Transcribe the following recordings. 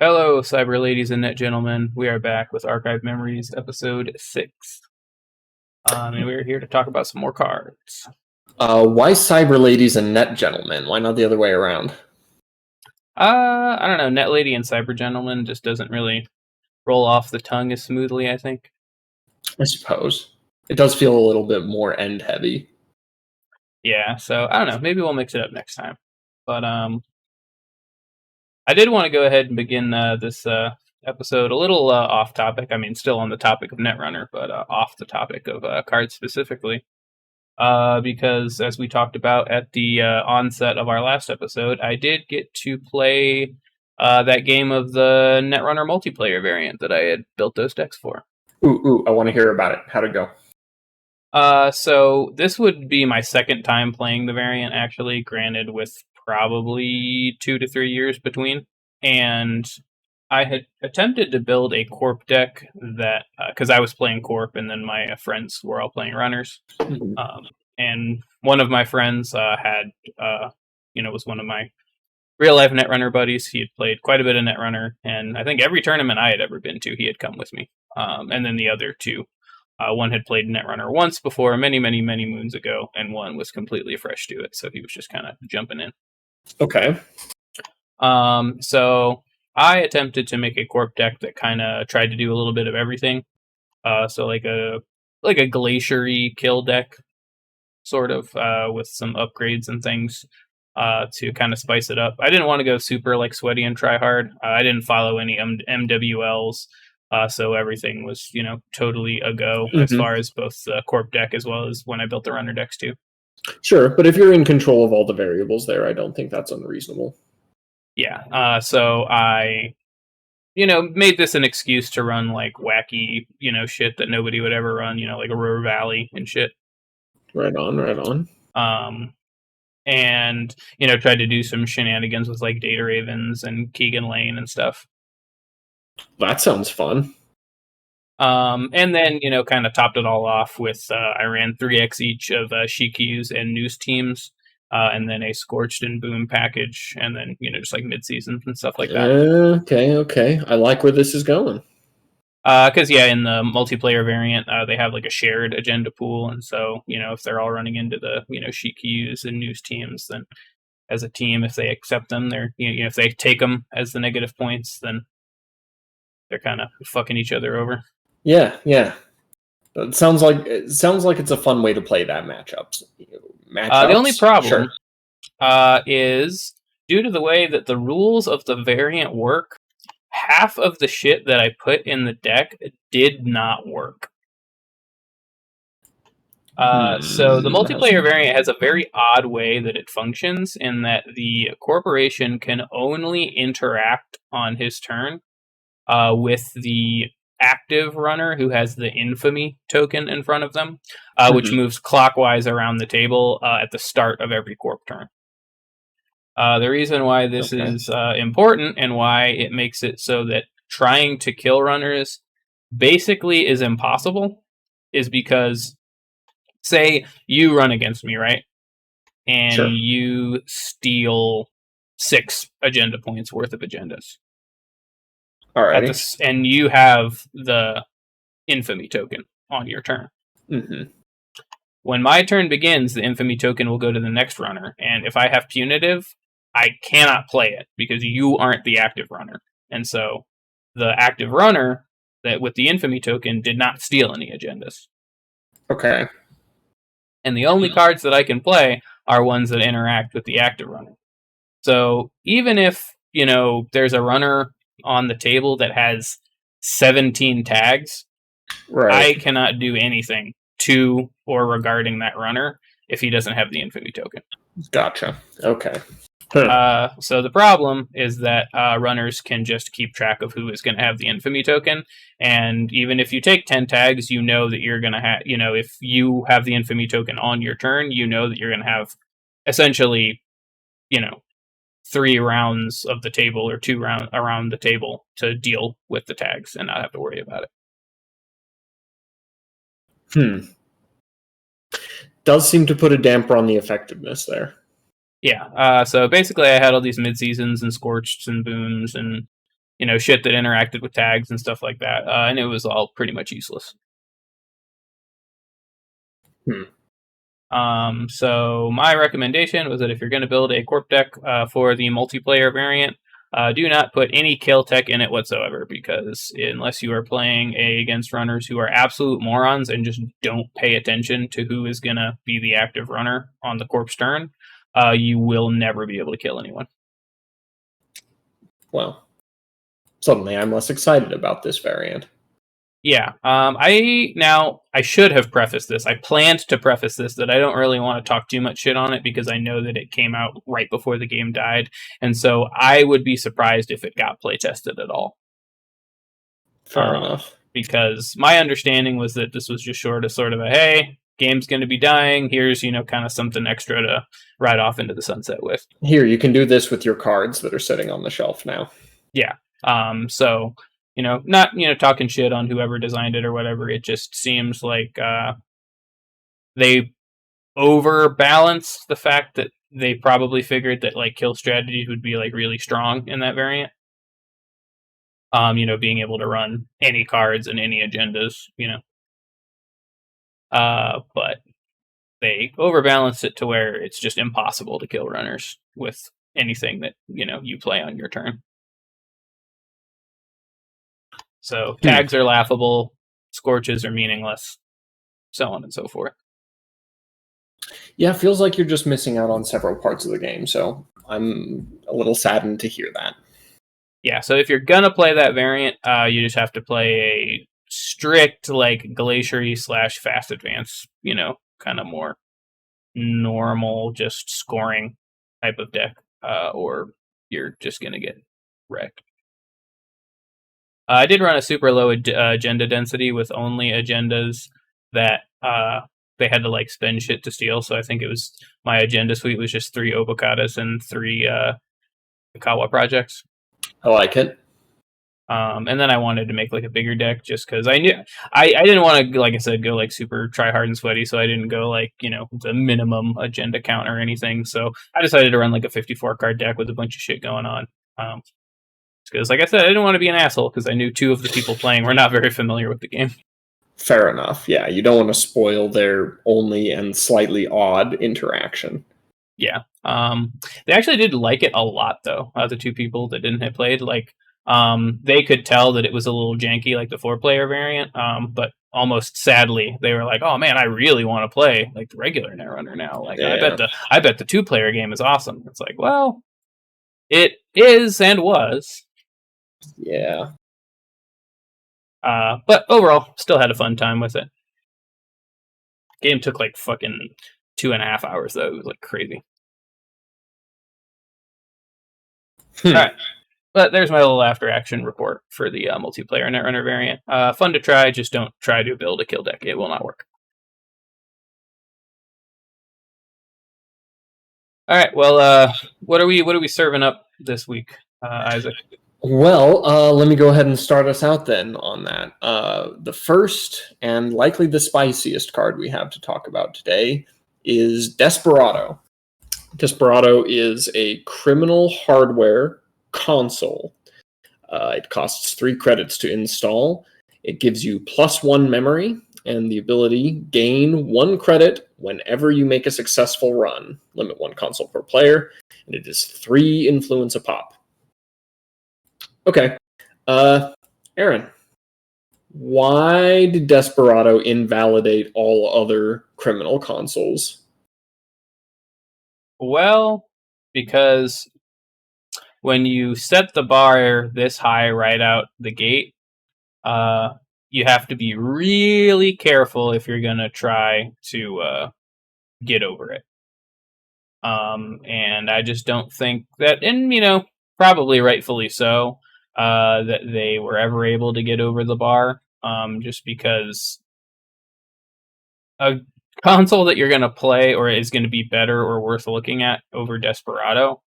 Hello, cyber ladies and net gentlemen. We are back with Archive Memories, episode 6. And we're here to talk about some more cards. Why cyber ladies and net gentlemen? Why not the other way around? I don't know. Net lady and cyber gentleman just doesn't really roll off the tongue as smoothly, I think. I suppose. It does feel a little bit more end heavy. Yeah, so I don't know. Maybe we'll mix it up next time. But I did want to go ahead and begin this episode a little off topic. I mean, still on the topic of Netrunner, but off the topic of cards specifically. Because as we talked about at the onset of our last episode, I did get to play that game of the Netrunner multiplayer variant that I had built those decks for. Ooh, I want to hear about it. How'd it go? So this would be my second time playing the variant, actually, granted with probably 2 to 3 years between. And I had attempted to build a Corp deck that, because I was playing Corp and then my friends were all playing Runners. And one of my friends was one of my real life Netrunner buddies. He had played quite a bit of Netrunner, and I think every tournament I had ever been to, he had come with me. And then the other two, one had played Netrunner once before, many moons ago, and one was completely fresh to it, so he was just kind of jumping in. Okay. So I attempted to make a Corp deck that kind of tried to do a little bit of everything. So like a glacier-y kill deck, sort of, with some upgrades and things to kind of spice it up. I didn't want to go super like sweaty and try hard. I didn't follow any MWLs, so everything was totally a go as far as both the Corp deck as well as when I built the Runner decks too. Sure, but if you're in control of all the variables there, I don't think that's unreasonable. Yeah, so I made this an excuse to run like wacky, shit that nobody would ever run, like Aurora Valley and shit. Right on. And tried to do some shenanigans with like Data Ravens and Keegan Lane and stuff. That sounds fun. And then kind of topped it all off with I ran 3x each of Shikyu's and News teams, and then a Scorched and Boom package, and then just like mid seasons and stuff like that. Okay. I like where this is going. Because in the multiplayer variant, they have like a shared agenda pool, and so if they're all running into the Shikyu's and News teams, then as a team, if they accept them, they're if they take them as the negative points, then they're kind of fucking each other over. Yeah. It sounds like it's a fun way to play that matchups. The only problem is due to the way that the rules of the variant work. Half of the shit that I put in the deck did not work. So the multiplayer variant has a very odd way that it functions in that the corporation can only interact on his turn with the active runner who has the infamy token in front of them, which moves clockwise around the table at the start of every corp turn. The reason why this is important and why it makes it so that trying to kill runners basically is impossible is because, say, you run against me, right? And you steal 6 agenda points worth of agendas. All right. And you have the infamy token on your turn. When my turn begins, the infamy token will go to the next runner. And if I have punitive, I cannot play it because you aren't the active runner. And so the active runner that with the infamy token did not steal any agendas. Okay. And the only cards that I can play are ones that interact with the active runner. So even if, there's a runner on the table that has 17 tags, I cannot do anything to or regarding that runner if he doesn't have the infamy token. Gotcha. Okay. So the problem is that runners can just keep track of who is going to have the infamy token, and even if you take 10 tags, you know that you're going to have, if you have the infamy token on your turn, you know that you're going to have essentially, 3 rounds of the table or 2 rounds around the table to deal with the tags and not have to worry about it. Does seem to put a damper on the effectiveness there. Yeah, so basically I had all these mid-seasons and Scorched and Booms and shit that interacted with tags and stuff like that, and it was all pretty much useless. So my recommendation was that if you're going to build a corp deck for the multiplayer variant, do not put any kill tech in it whatsoever, because unless you are playing against runners who are absolute morons and just don't pay attention to who is going to be the active runner on the corp's turn, you will never be able to kill anyone. Well, suddenly I'm less excited about this variant. Yeah, I should have prefaced this. I planned to preface this that I don't really want to talk too much shit on it because I know that it came out right before the game died, and so I would be surprised if it got play tested at all. Fair enough. Because my understanding was that this was just sort of a, hey, game's going to be dying. Here's, kind of something extra to ride off into the sunset with. Here, you can do this with your cards that are sitting on the shelf now. Yeah. So, not, talking shit on whoever designed it or whatever. It just seems like they overbalance the fact that they probably figured that like kill strategies would be like really strong in that variant. Being able to run any cards and any agendas, but they overbalance it to where it's just impossible to kill runners with anything that, you play on your turn. So tags are laughable, scorches are meaningless, so on and so forth. Yeah, it feels like you're just missing out on several parts of the game, so I'm a little saddened to hear that. Yeah, so if you're gonna play that variant, you just have to play a strict, like, glacier-y / fast advance, kind of more normal, just scoring type of deck, or you're just gonna get wrecked. I did run a super low agenda density with only agendas that they had to like spend shit to steal. So I think it was my agenda suite was just 3 Obokadas and 3 Kawa projects. I like it. And then I wanted to make like a bigger deck just because I knew I didn't want to, like I said, go like super try hard and sweaty. So I didn't go like, the minimum agenda count or anything. So I decided to run like a 54 card deck with a bunch of shit going on. Because, like I said, I didn't want to be an asshole because I knew 2 of the people playing were not very familiar with the game. Fair enough. Yeah, you don't want to spoil their only and slightly odd interaction. Yeah. They actually did like it a lot, though. The 2 people that didn't have played, like, they could tell that it was a little janky, like the 4-player variant. But almost sadly, they were like, "Oh man, I really want to play like the regular Netrunner now. Like, yeah. I bet the 2-player game is awesome." It's like, well, it is and was. Yeah. But overall, still had a fun time with it. Game took like fucking 2.5 hours though. It was like crazy. Alright. But there's my little after action report for the multiplayer Netrunner variant. Fun to try, just don't try to build a kill deck. It will not work. Alright, well, what are we serving up this week, Isaac? Well, let me go ahead and start us out then on that. The first and likely the spiciest card we have to talk about today is Desperado. Desperado is a criminal hardware console. It costs 3 credits to install. It gives you +1 memory and the ability gain 1 credit whenever you make a successful run. Limit 1 console per player, and it is 3 influence a pop. Okay. Aaron, why did Desperado invalidate all other criminal consoles? Well, because when you set the bar this high right out the gate, you have to be really careful if you're gonna try to get over it. And I just don't think that, and probably rightfully so, that they were ever able to get over the bar. Just because a console that you're gonna play or is gonna be better or worth looking at over Desperado,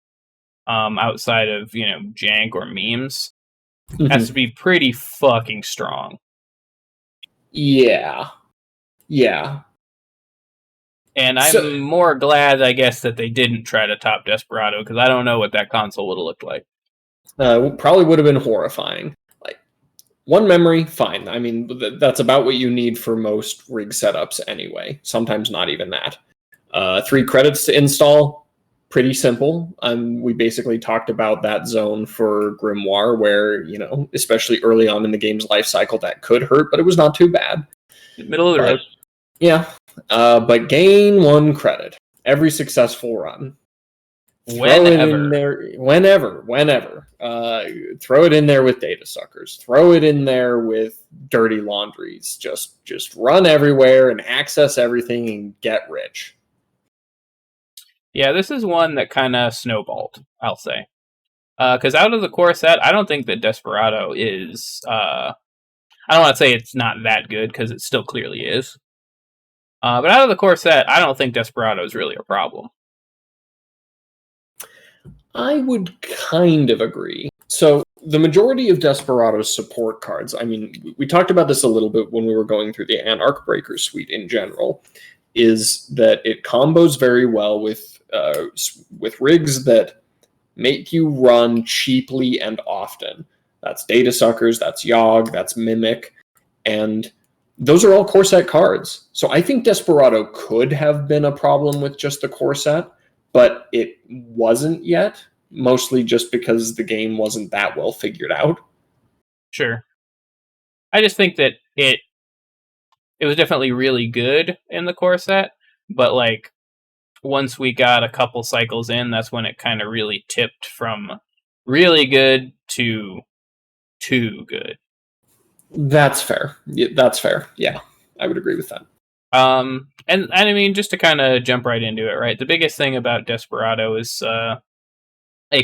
outside of jank or memes, has to be pretty fucking strong. Yeah. And I'm more glad, I guess, that they didn't try to top Desperado, because I don't know what that console would have looked like. Probably would have been horrifying. Like, one memory, fine. I mean, that's about what you need for most rig setups anyway. Sometimes not even that. 3 credits to install, pretty simple. We basically talked about that zone for Grimoire where, especially early on in the game's life cycle, that could hurt, but it was not too bad. Middle of the road. Yeah. But gain 1 credit every successful run. Throw it in there whenever. Throw it in there with data suckers. Throw it in there with dirty laundries. Just run everywhere and access everything and get rich. Yeah, this is one that kind of snowballed, I'll say. Because out of the core set, I don't think that Desperado is... I don't want to say it's not that good, because it still clearly is. But out of the core set, I don't think Desperado is really a problem. I would kind of agree. So the majority of Desperado's support cards, I mean, we talked about this a little bit when we were going through the Anarch Breaker suite in general, is that it combos very well with rigs that make you run cheaply and often. That's Data Suckers, that's Yogg, that's Mimic, and those are all core set cards. So I think Desperado could have been a problem with just the core set, but it wasn't yet, mostly just because the game wasn't that well figured out. Sure. I just think that it was definitely really good in the core set, but like once we got a couple cycles in, that's when it kind of really tipped from really good to too good. That's fair. That's fair. Yeah, I would agree with that. And I mean, just to kind of jump right into it, right? The biggest thing about Desperado is a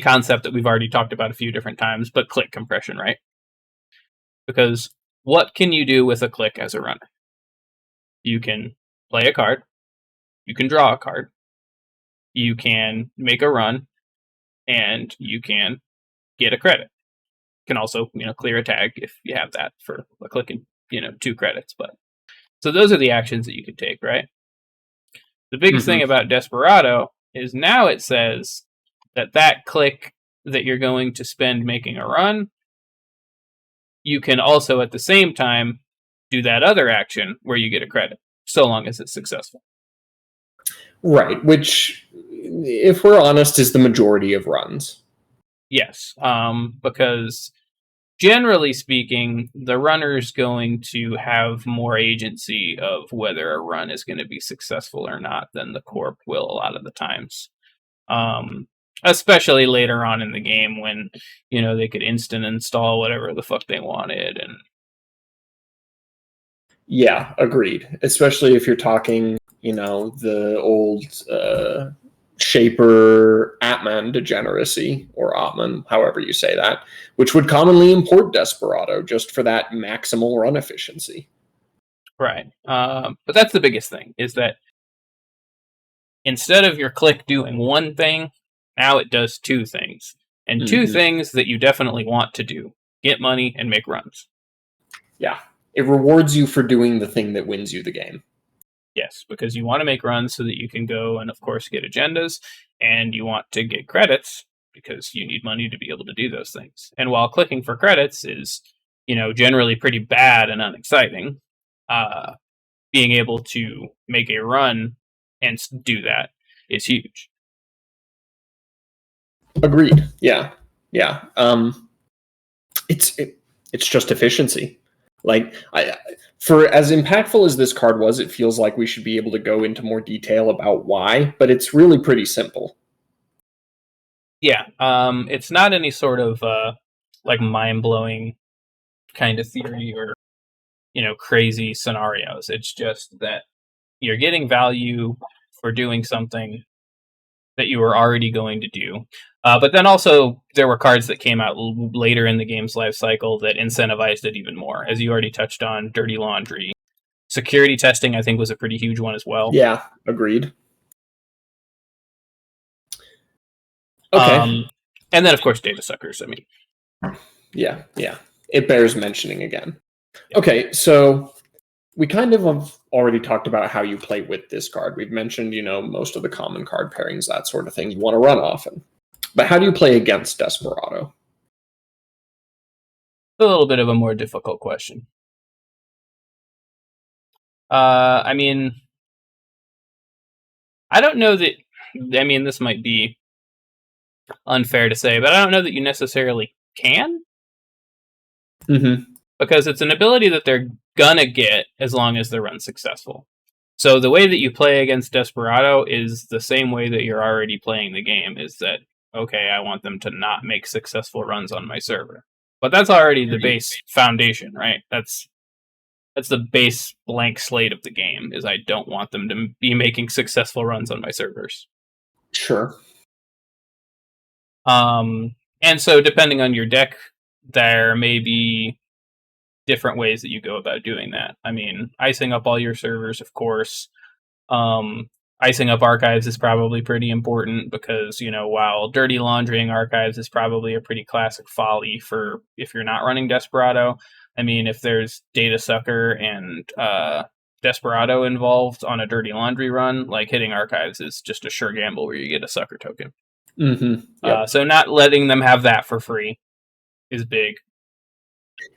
concept that we've already talked about a few different times, but click compression, right? Because what can you do with a click as a runner? You can play a card, you can draw a card, you can make a run, and you can get a credit. You can also, clear a tag if you have that for a click and, 2 credits. But so those are the actions that you can take, right? The biggest thing about Desperado is now it says that click that you're going to spend making a run, you can also at the same time do that other action where you get a credit, so long as it's successful. Right, which, if we're honest, is the majority of runs. Yes, because generally speaking, the runner's going to have more agency of whether a run is going to be successful or not than the corp will a lot of the times. Especially later on in the game when, they could instant install whatever the fuck they wanted. And yeah, agreed. Especially if you're talking, the old Shaper Atman degeneracy, or Atman, however you say that, which would commonly import Desperado just for that maximal run efficiency. Right. But that's the biggest thing, is that instead of your click doing one thing, now it does 2 things. And 2 things that you definitely want to do. Get money and make runs. Yeah. It rewards you for doing the thing that wins you the game. Yes, because you want to make runs so that you can go and, of course, get agendas, and you want to get credits because you need money to be able to do those things. And while clicking for credits is, generally pretty bad and unexciting, being able to make a run and do that is huge. Agreed. Yeah. It's just efficiency. Like, for as impactful as this card was, it feels like we should be able to go into more detail about why, but it's really pretty simple. Yeah, it's not any sort of mind-blowing kind of theory or crazy scenarios. It's just that you're getting value for doing something that you were already going to do. But then also, there were cards that came out later in the game's life cycle that incentivized it even more. As you already touched on, Dirty Laundry. Security testing, I think, was a pretty huge one as well. Yeah, agreed. Okay. And then, of course, Data Suckers. I mean, yeah. It bears mentioning again. Yeah. Okay, so we kind of have already talked about how you play with this card. We've mentioned, most of the common card pairings, that sort of thing. You want to run often. But how do you play against Desperado? a little bit of a more difficult question. I mean, I don't know that. I mean, this might be unfair to say, but I don't know that you necessarily can, Mm-hmm. because it's an ability that they're gonna get as long as the run's successful. So the way that you play against Desperado is the same way that you're already playing the game, is that, okay, I want them to not make successful runs on my server. But that's already the base foundation, right? That's the base blank slate of the game, is I don't want them to be making successful runs on my servers. Sure. And so depending on your deck, there may be different ways that you go about doing that. I mean, icing up all your servers, of course. Um, Icing up archives is probably pretty important because, while dirty laundering archives is probably a pretty classic folly for if you're not running Desperado. I mean, if there's Data Sucker and Desperado involved on a dirty laundry run, like hitting archives is just a sure gamble where you get a sucker token. Mm-hmm. Yep. So not letting them have that for free is big.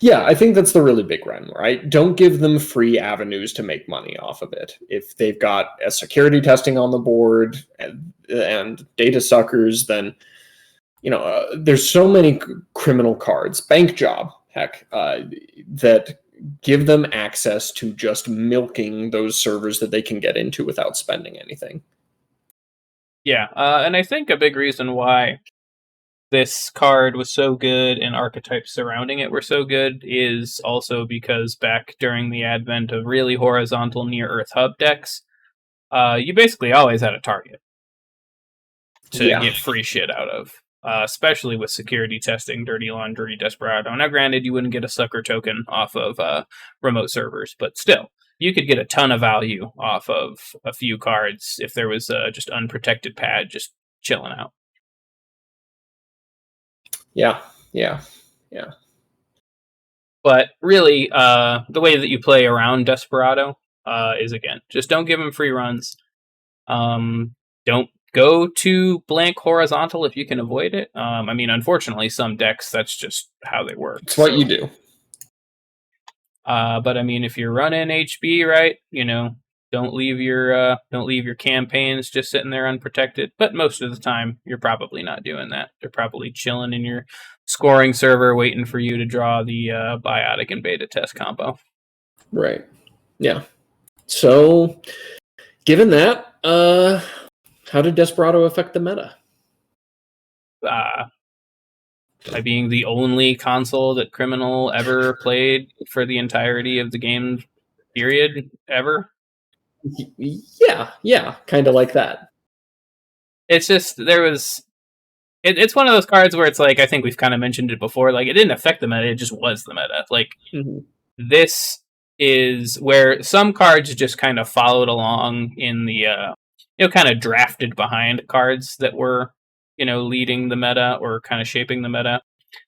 Yeah, I think that's the really big one, right? Don't give them free avenues to make money off of it. If they've got a security testing on the board and data suckers, then there's so many criminal cards, bank job, heck, that give them access to just milking those servers that they can get into without spending anything. Yeah, and I think a big reason why this card was so good and archetypes surrounding it were so good is also because back during the advent of really horizontal near Earth hub decks, you basically always had a target to get free shit out of, especially with security testing, dirty laundry, Desperado. Now, granted, you wouldn't get a sucker token off of remote servers, but still, you could get a ton of value off of a few cards if there was just unprotected pad just chilling out. Yeah. But really, the way that you play around Desperado is, again, just don't give him free runs. Don't go to blank horizontal if you can avoid it. I mean, unfortunately, some decks, that's just how they work. It's what you do. But I mean, if you're running HB, right, don't leave your campaigns just sitting there unprotected. But most of the time, you're probably not doing that. They're probably chilling in your scoring server, waiting for you to draw the biotic and beta test combo. Right. Yeah. So, given that, how did Desperado affect the meta? By being the only console that Criminal ever played for the entirety of the game period ever. Yeah, kind of like that. It's just, it's one of those cards where it's like, I think we've kind of mentioned it before, like, it didn't affect the meta, it just was the meta. Like, This is where some cards just kind of followed along in the, kind of drafted behind cards that were, leading the meta or kind of shaping the meta.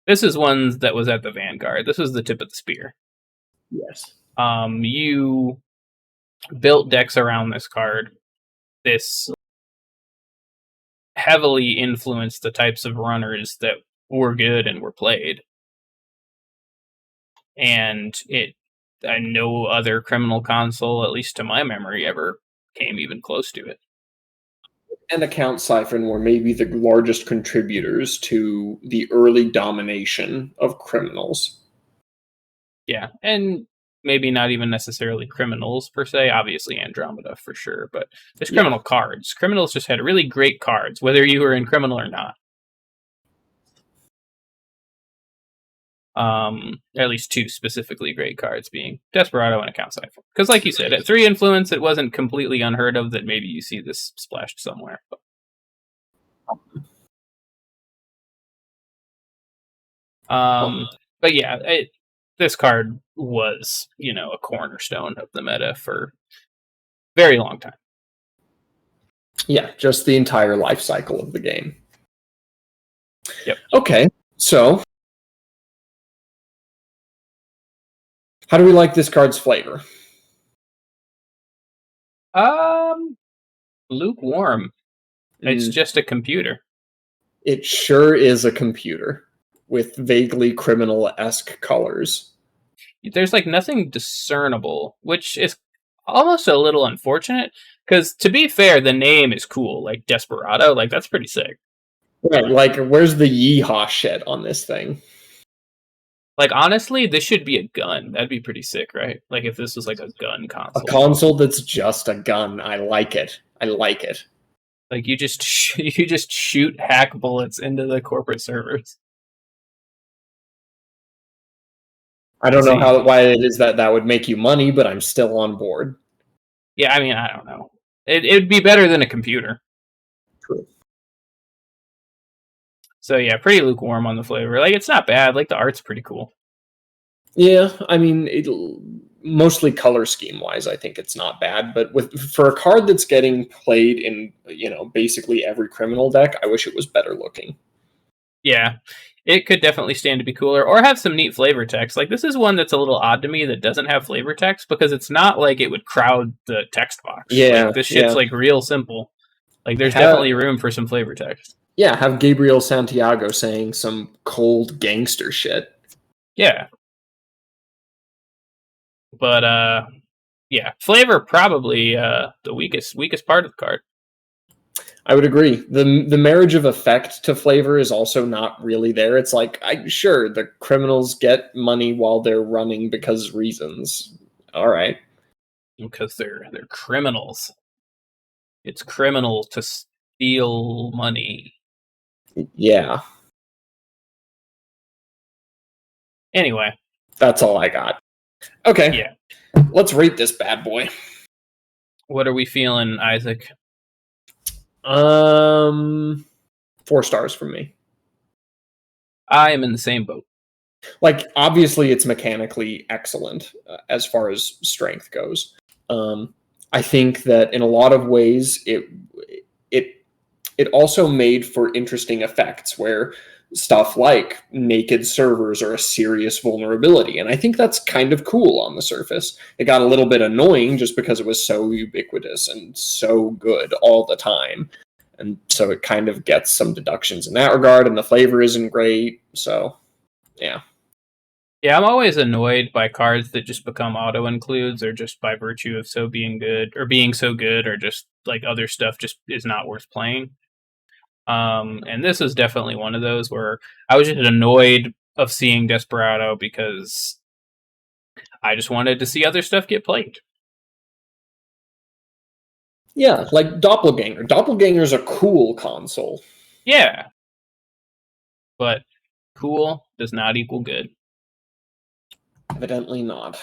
This is one that was at the vanguard. This was the tip of the spear. Yes. You built decks around this card. This heavily influenced the types of runners that were good and were played. And no other Criminal console, at least to my memory, ever came even close to it. And Account Siphon were maybe the largest contributors to the early domination of Criminals. Yeah, and maybe not even necessarily Criminals per se. Obviously Andromeda for sure, but there's Criminal cards. Criminals just had really great cards, whether you were in Criminal or not. At least two specifically great cards, being Desperado and Account Siphon. Because, like you said, at 3 influence, it wasn't completely unheard of that maybe you see this splashed somewhere. But yeah, this card was, a cornerstone of the meta for a very long time. Yeah, just the entire life cycle of the game. Yep. Okay, so how do we like this card's flavor? Lukewarm. It's just a computer. It sure is a computer. with vaguely criminal-esque colors. There's like nothing discernible, which is almost a little unfortunate. Because to be fair, the name is cool, like Desperado. Like that's pretty sick. Right, like where's the yeehaw shit on this thing? Like honestly, this should be a gun. That'd be pretty sick, right? Like if this was like a gun A console. console that's just a gun. I like it. I like it. Like you just shoot hack bullets into the corporate servers. I don't know why it is that would make you money, but I'm still on board. Yeah, I mean, I don't know. It'd be better than a computer. True. So yeah, pretty lukewarm on the flavor. Like it's not bad. Like the art's pretty cool. Yeah, I mean, mostly color scheme wise, I think it's not bad. But for a card that's getting played in basically every criminal deck, I wish it was better looking. Yeah, it could definitely stand to be cooler or have some neat flavor text. Like this is one that's a little odd to me that doesn't have flavor text because it's not like it would crowd the text box. Yeah, like, this shit's like real simple. Like there's definitely room for some flavor text. Yeah, have Gabriel Santiago saying some cold gangster shit. Yeah. But yeah, flavor probably the weakest part of the card. I would agree. The marriage of effect to flavor is also not really there. It's like, sure, the criminals get money while they're running because reasons. All right. Because they're criminals. It's criminal to steal money. Yeah. Anyway. That's all I got. Okay. Yeah. Let's rate this bad boy. What are we feeling, Isaac? 4 stars from me. I am in the same boat. Like, obviously, it's mechanically excellent as far as strength goes. I think that in a lot of ways, it also made for interesting effects where stuff like naked servers are a serious vulnerability. And I think that's kind of cool on the surface. It got a little bit annoying just because it was so ubiquitous and so good all the time. And so it kind of gets some deductions in that regard, and the flavor isn't great. So, yeah. Yeah, I'm always annoyed by cards that just become auto-includes or just by virtue of being so good or just like other stuff just is not worth playing. And this is definitely one of those where I was just annoyed of seeing Desperado because I just wanted to see other stuff get played. Yeah, like Doppelganger. Doppelganger's a cool console. Yeah. But cool does not equal good. Evidently not.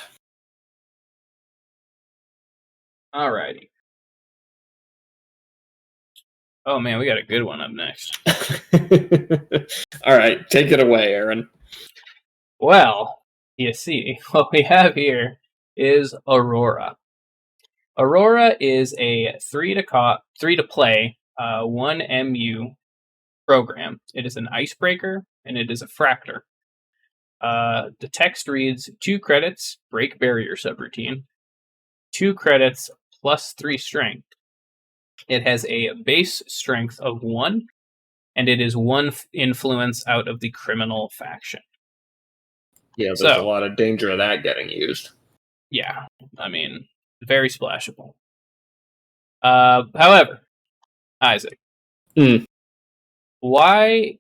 Alrighty. Oh man, we got a good one up next. All right, take it away, Aaron. Well, you see, what we have here is Aurora. Aurora is a 3 to play 1 MU program. It is an icebreaker and it is a fractor. The text reads 2 credits, break barrier subroutine, 2 credits plus 3 strength. It has a base strength of 1, and it is 1 influence out of the criminal faction. Yeah, there's a lot of danger of that getting used. Yeah, I mean, very splashable. However, Isaac, why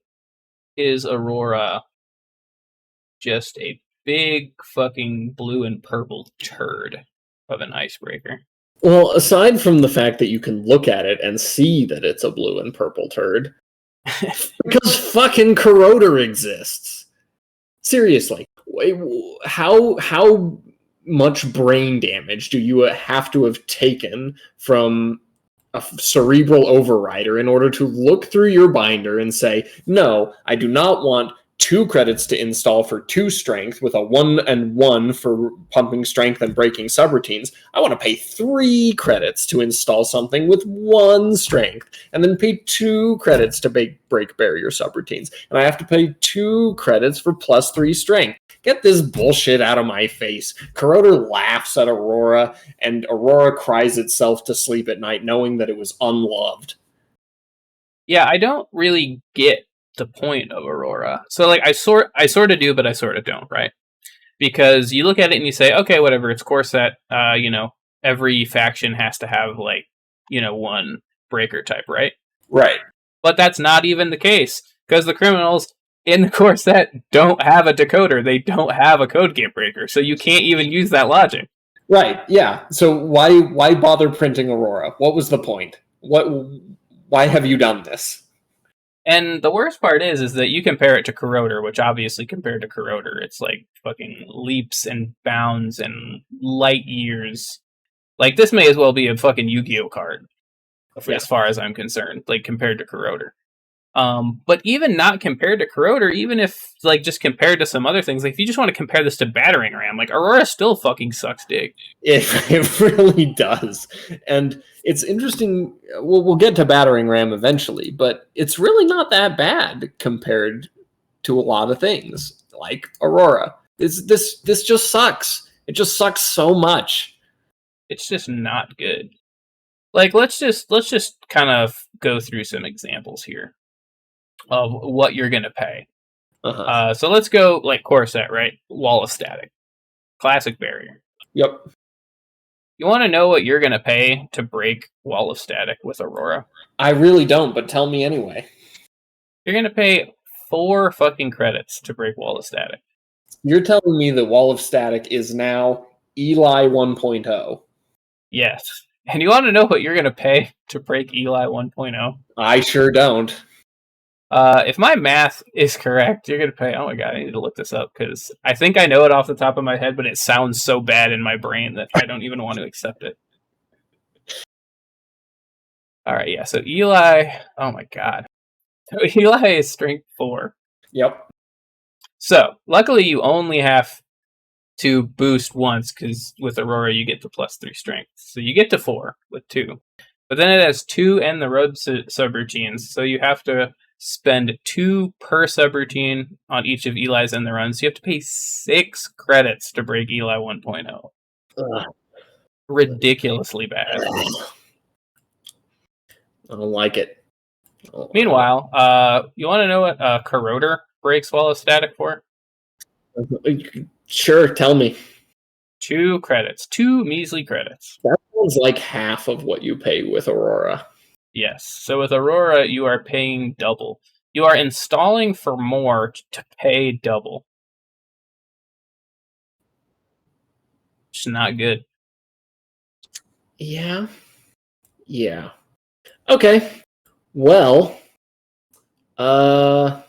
is Aurora just a big fucking blue and purple turd of an icebreaker? Well, aside from the fact that you can look at it and see that it's a blue and purple turd, because fucking Corroder exists. Seriously, how much brain damage do you have to have taken from a cerebral overrider in order to look through your binder and say, no, I do not want 2 credits to install for 2 strength with a 1 and 1 for pumping strength and breaking subroutines. I want to pay 3 credits to install something with 1 strength and then pay 2 credits to break barrier subroutines. And I have to pay 2 credits for plus 3 strength. Get this bullshit out of my face. Corroder laughs at Aurora, and Aurora cries itself to sleep at night knowing that it was unloved. Yeah, I don't really get the point of Aurora. So like I sort of do, but I sort of don't, right? Because you look at it and you say, okay, whatever, it's core set. Every faction has to have like, one breaker type, right? Right. But that's not even the case because the criminals in the core set don't have a decoder. They don't have a code gate breaker, so you can't even use that logic. Right. Yeah. So why bother printing Aurora? What was the point? Why have you done this? And the worst part is that you compare it to Corroder, which obviously compared to Corroder, it's like fucking leaps and bounds and light years. Like this may as well be a fucking Yu-Gi-Oh card, as far as I'm concerned. Like compared to Corroder. But even not compared to Corroder, even if like just compared to some other things, like if you just want to compare this to Battering Ram, like Aurora still fucking sucks dick. It really does. And it's interesting. We'll get to Battering Ram eventually, but it's really not that bad compared to a lot of things like Aurora. This just sucks. It just sucks so much. It's just not good. Like let's just kind of go through some examples here of what you're gonna pay. So let's go like core set, right? Wall of Static, classic barrier. Yep. You want to know what you're gonna pay to break Wall of Static with Aurora? I really don't, but tell me anyway. You're gonna pay 4 fucking credits to break Wall of Static. You're telling me that Wall of Static is now Eli 1.0. Yes. And you want to know what you're gonna pay to break Eli 1.0? I sure don't. If my math is correct, you're gonna pay. Oh my god, I need to look this up because I think I know it off the top of my head, but it sounds so bad in my brain that I don't even want to accept it. All right, yeah. So Eli, oh my god, so Eli is strength 4. Yep. So luckily, you only have to boost once because with Aurora you get the +3 strength, so you get to 4 with 2. But then it has 2 and the road subroutines, so you have to spend 2 per subroutine on each of Eli's and the runs. So you have to pay 6 credits to break Eli 1.0. Ridiculously bad. I don't like it. Meanwhile, you want to know what Corroder breaks Wall of Static for? Sure, tell me. 2 credits. 2 measly credits. That sounds like half of what you pay with Aurora. Yes. So with Aurora, you are paying double. You are installing for more to pay double. It's not good. Yeah. Okay. Well, let's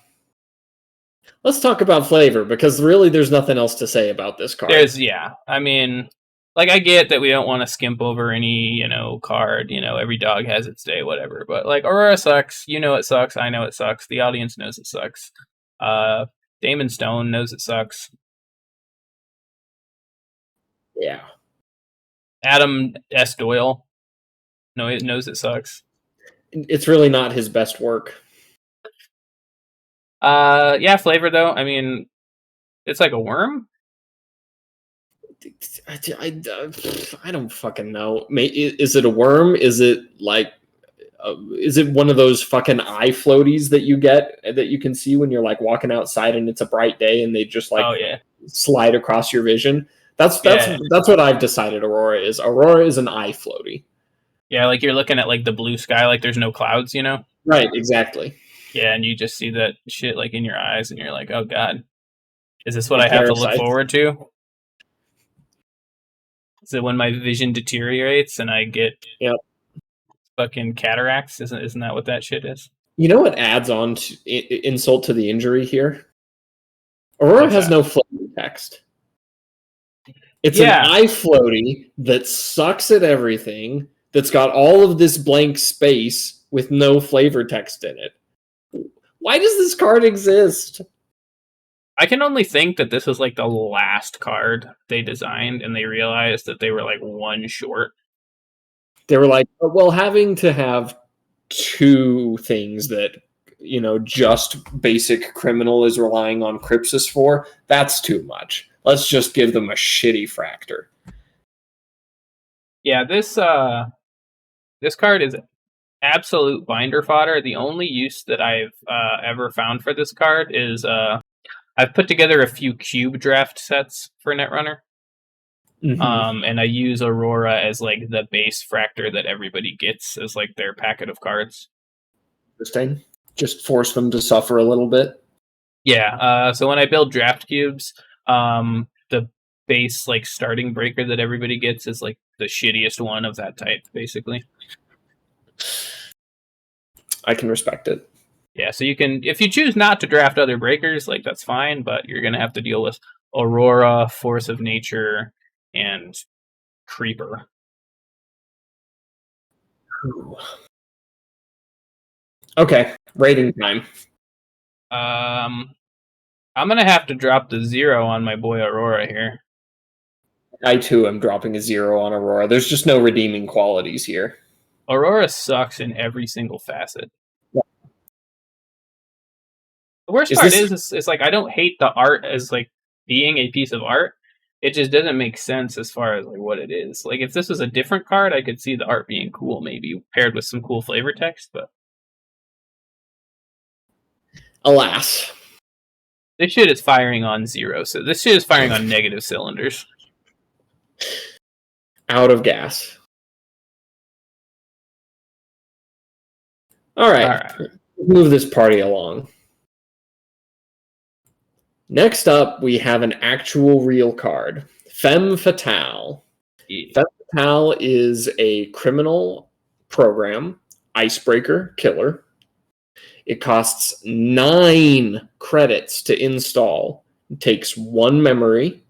talk about flavor because really there's nothing else to say about this card. I mean, like I get that we don't want to skimp over any, card, every dog has its day, whatever. But like Aurora sucks, it sucks, I know it sucks, the audience knows it sucks. Damon Stone knows it sucks. Yeah. Adam S. Doyle knows it sucks. It's really not his best work. Yeah, flavor though. I mean, it's like a worm. I don't fucking know. Is it a worm? Is it like, is it one of those fucking eye floaties that you get that you can see when you're like walking outside and it's a bright day and they just like slide across your vision? That's what I've decided. Aurora is an eye floaty. Yeah, like you're looking at like the blue sky, like there's no clouds, Right, exactly. Yeah, and you just see that shit like in your eyes, and you're like, oh god, is this what I have to look forward to? Is it when my vision deteriorates and I get fucking cataracts? Isn't that what that shit is? You know what adds on to insult to the injury here? Aurora has no flavor text. It's an eye floaty that sucks at everything, that's got all of this blank space with no flavor text in it. Why does this card exist? I can only think that this was like the last card they designed and they realized that they were like one short. They were like, well, having to have 2 things that, just basic criminal is relying on Crypsis for, that's too much. Let's just give them a shitty fractor. Yeah, this card is absolute binder fodder. The only use that I've ever found for this card is I've put together a few cube draft sets for Netrunner. And I use Aurora as like the base fractor that everybody gets as like their packet of cards. Interesting. Just force them to suffer a little bit. Yeah. So when I build draft cubes, the base like starting breaker that everybody gets is like the shittiest one of that type, basically. I can respect it. Yeah. So you can, if you choose not to draft other breakers, like that's fine, but you're gonna have to deal with Aurora, Force of Nature, and Creeper. Ooh. Okay, rating time. I'm gonna have to drop the 0 on my boy Aurora here. I too am dropping a 0 on Aurora. There's just no redeeming qualities here. Aurora sucks in every single facet. Yeah. The worst part is like I don't hate the art as like being a piece of art. It just doesn't make sense as far as like what it is. Like if this was a different card, I could see the art being cool, maybe paired with some cool flavor text. But alas, this shit is firing on 0. So this shit is firing on negative cylinders. Out of gas. All right. Move this party along. Next up, we have an actual real card, Femme Fatale. Yeah. Femme Fatale is a criminal program, icebreaker, killer. It costs 9 credits to install. It takes 1 memory.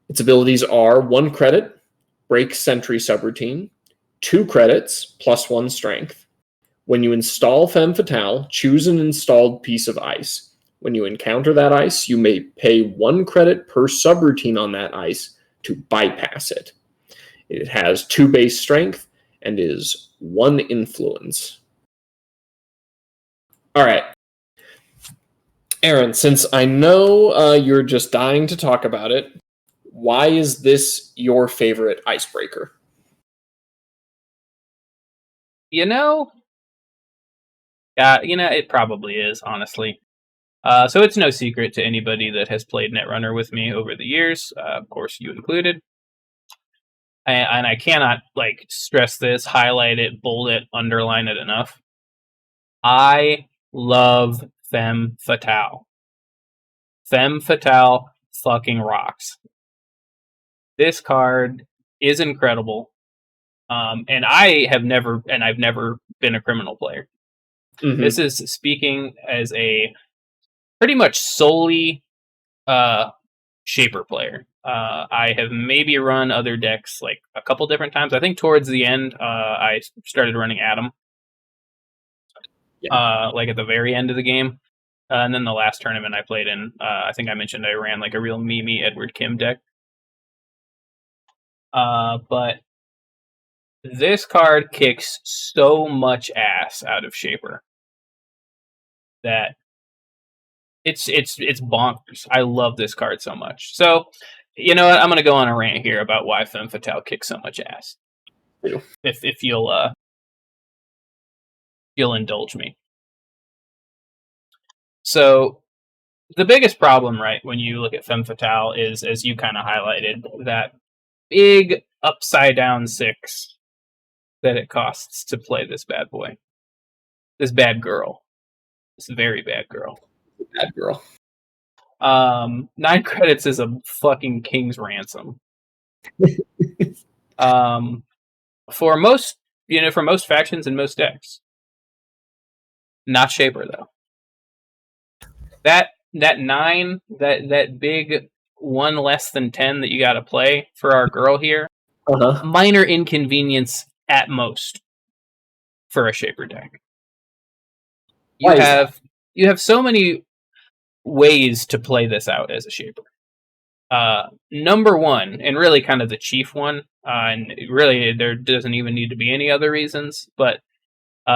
Its abilities are 1 credit, break sentry subroutine, 2 credits, plus 1 strength. When you install Femme Fatale, choose an installed piece of ice. When you encounter that ice, you may pay 1 credit per subroutine on that ice to bypass it. It has 2 base strength and is 1 influence. All right. Aaron, since I know you're just dying to talk about it, why is this your favorite icebreaker? It probably is, honestly. So it's no secret to anybody that has played Netrunner with me over the years, of course you included. And I cannot like stress this, highlight it, bold it, underline it enough. I love Femme Fatale. Femme Fatale fucking rocks. This card is incredible. And I've never been a criminal player. Mm-hmm. This is speaking as a pretty much solely Shaper player. I have maybe run other decks like a couple different times. I think towards the end, I started running Adam. Yeah. Like at the very end of the game. And then the last tournament I played in, I think I mentioned I ran like a real Mimi Edward Kim deck. But this card kicks so much ass out of Shaper that it's bonkers. I love this card so much. So, you know what? I'm going to go on a rant here about why Femme Fatale kicks so much ass. If you'll indulge me. So, the biggest problem, right, when you look at Femme Fatale is, as you kind of highlighted, that big upside down 6 that it costs to play this bad boy. This bad girl. This very bad girl. Bad girl. 9 credits is a fucking king's ransom. For most factions and most decks. Not Shaper though. That 9, that big 1 less than 10 that you got to play for our girl here. Minor inconvenience at most for a Shaper deck. You have so many ways to play this out as a Shaper. Number 1, and really kind of the chief one, and really there doesn't even need to be any other reasons, but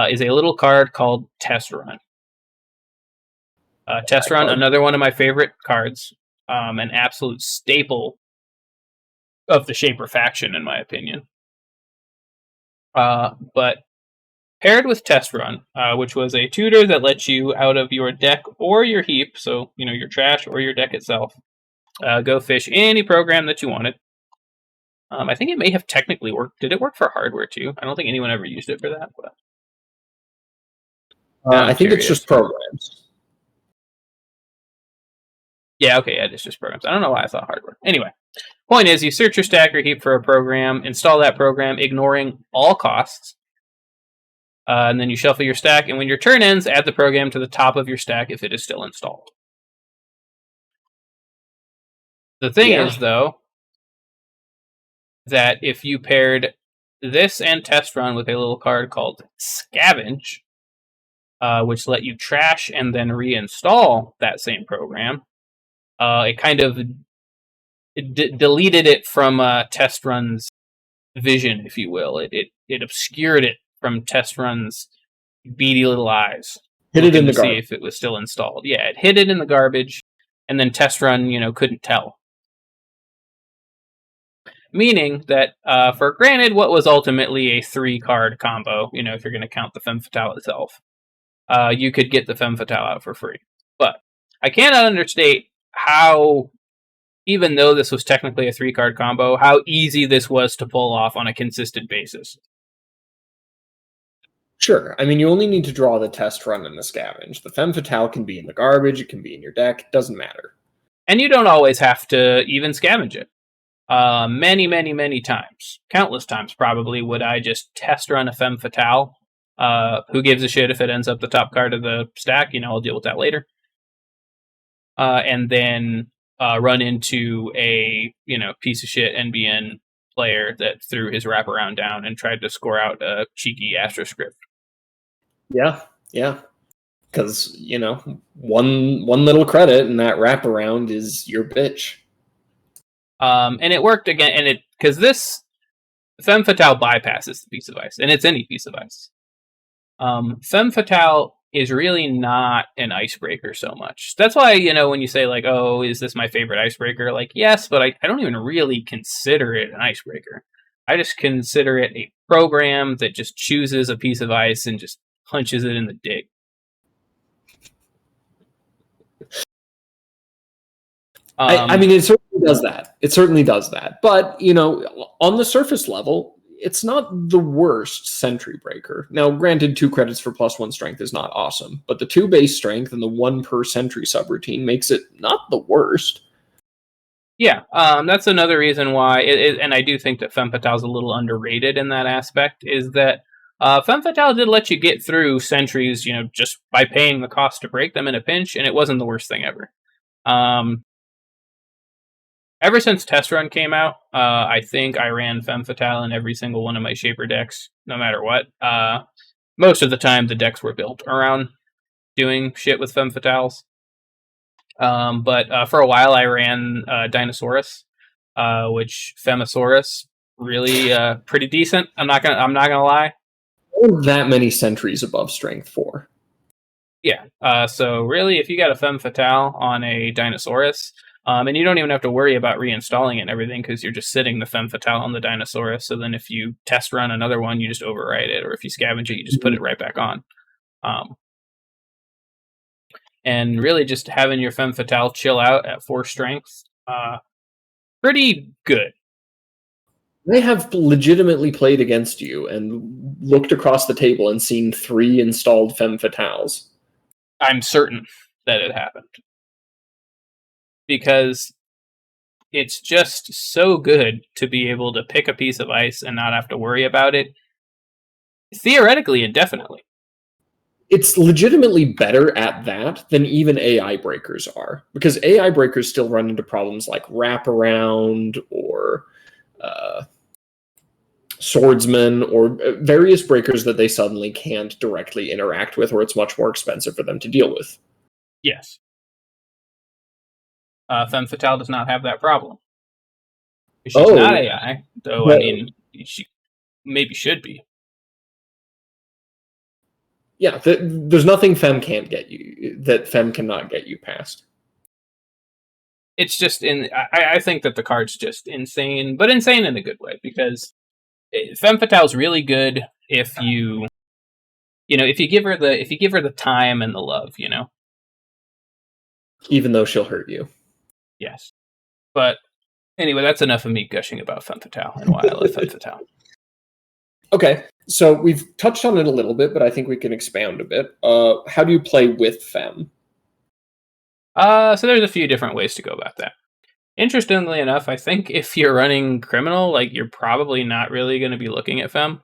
is a little card called Test Run. Test Run, another one of my favorite cards, an absolute staple of the Shaper faction, in my opinion. But paired with Test Run, which was a tutor that lets you out of your deck or your heap, so your trash or your deck itself, go fish any program that you wanted. I think it may have technically worked. Did it work for hardware too? I don't think anyone ever used it for that. But I think it's just programs. Yeah, okay, yeah, it's just programs. I don't know why I thought hardware. Anyway, point is, you search your stack or heap for a program, install that program, ignoring all costs, and then you shuffle your stack, and when your turn ends, add the program to the top of your stack if it is still installed. The thing is, though, that if you paired this and Test Run with a little card called Scavenge, which let you trash and then reinstall that same program, it kind of deleted it from Test Run's vision, if you will. It obscured it from Test Run's beady little eyes. Hid it in the garbage. See if it was still installed. Yeah, it hid it in the garbage, and then Test Run, couldn't tell. Meaning that, for granted, what was ultimately a 3-card combo, if you're going to count the Femme Fatale itself, you could get the Femme Fatale out for free. But I cannot understate how, even though this was technically a 3-card combo, how easy this was to pull off on a consistent basis. Sure. I mean, you only need to draw the Test Run and the Scavenge. The Femme Fatale can be in the garbage, it can be in your deck, it doesn't matter. And you don't always have to even scavenge it. Many, many, many times, countless times probably, would I just Test Run a Femme Fatale. Who gives a shit if it ends up the top card of the stack? I'll deal with that later. And then run into a piece of shit NBN player that threw his wraparound down and tried to score out a cheeky Astro script. Yeah. Because, one little credit and that wraparound is your bitch. And it worked again, and because this Femme Fatale bypasses the piece of ice, and it's any piece of ice. Femme Fatale is really not an icebreaker so much. That's why, when you say, like, oh, is this my favorite icebreaker? Like, yes, but I don't even really consider it an icebreaker. I just consider it a program that just chooses a piece of ice and just punches it in the dick. I mean, it certainly does that. It certainly does that. But, on the surface level, it's not the worst Sentry Breaker. Now, granted, 2 credits for +1 strength is not awesome, but the 2 base strength and the 1 per Sentry subroutine makes it not the worst. Yeah, that's another reason why, and I do think that Femme Fatale is a little underrated in that aspect, is that Femme Fatale did let you get through sentries, just by paying the cost to break them in a pinch, and it wasn't the worst thing ever. Ever since Test Run came out, I think I ran Femme Fatale in every single one of my Shaper decks, no matter what. Most of the time, the decks were built around doing shit with Femme Fatales. But for a while, I ran Dinosaurus, which Femosaurus really pretty decent. I'm not gonna lie. That many sentries above strength 4. Yeah. So really, if you got a Femme Fatale on a Dinosaurus, and you don't even have to worry about reinstalling it and everything because you're just sitting the Femme Fatale on the Dinosaurus. So then if you Test Run another one, you just overwrite it, or if you scavenge it, you just put it right back on. And really, just having your Femme Fatale chill out at 4 strength, pretty good. They have legitimately played against you and looked across the table and seen 3 installed Femme Fatales. I'm certain that it happened. Because it's just so good to be able to pick a piece of ice and not have to worry about it, theoretically indefinitely. It's legitimately better at that than even AI breakers are, because AI breakers still run into problems like wraparound or swordsman or various breakers that they suddenly can't directly interact with, or it's much more expensive for them to deal with. Yes. Femme Fatale does not have that problem. She's not AI, though. But, I mean, she maybe should be. Yeah, there's nothing Femme can't get you that Femme cannot get you past. It's just I think that the card's just insane, but insane in a good way, because Femme Fatale's really good if you if you give her the time and the love, Even though she'll hurt you. yes. But anyway, that's enough of me gushing about Femme Fatale and why I love Femme Fatale. Okay, so we've touched on it a little bit, but I think we can expand a bit. How do you play with Femme? So there's a few different ways to go about that. Interestingly enough, I think if you're running criminal, like you're probably not really going to be looking at Femme.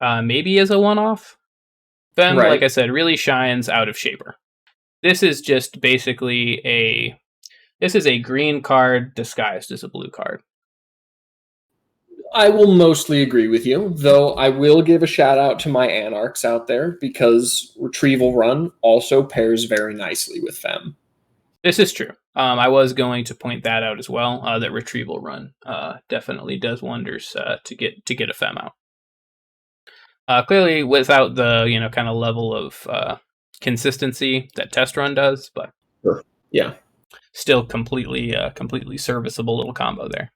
Maybe as a one-off. Femme, Right. like I said, really shines out of Shaper. This is just basically a green card disguised as a blue card. I will mostly agree with you, though I will give a shout out to my Anarchs out there because Retrieval Run also pairs very nicely with Femme. This is true. I was going to point that out as well. That Retrieval Run definitely does wonders to get a Femme out. Clearly, without the kind of level of consistency that Test Run does, but Sure. Yeah, still completely serviceable little combo there.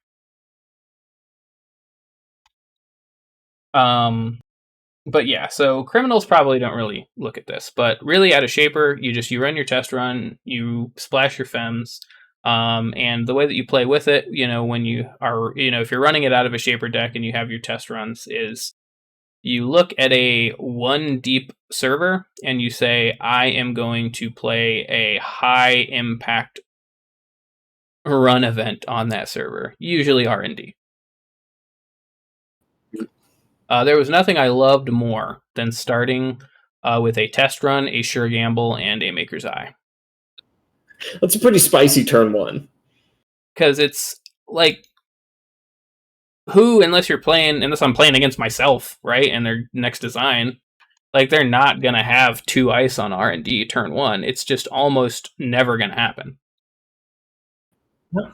But yeah, so criminals probably don't really look at this, but really out of Shaper, you run your Test Run, you splash your Femmes, and the way that you play with it, when you are, if you're running it out of a Shaper deck and you have your Test Runs, is you look at a 1 deep server and you say, I am going to play a high impact run event on that server, usually R&D. There was nothing I loved more than starting with a Test Run, a Sure Gamble, and a Maker's Eye. That's a pretty spicy turn 1. Because it's like, unless I'm playing against myself, right, and their next design, like they're not gonna have 2 ice on R&D turn 1. It's just almost never gonna happen.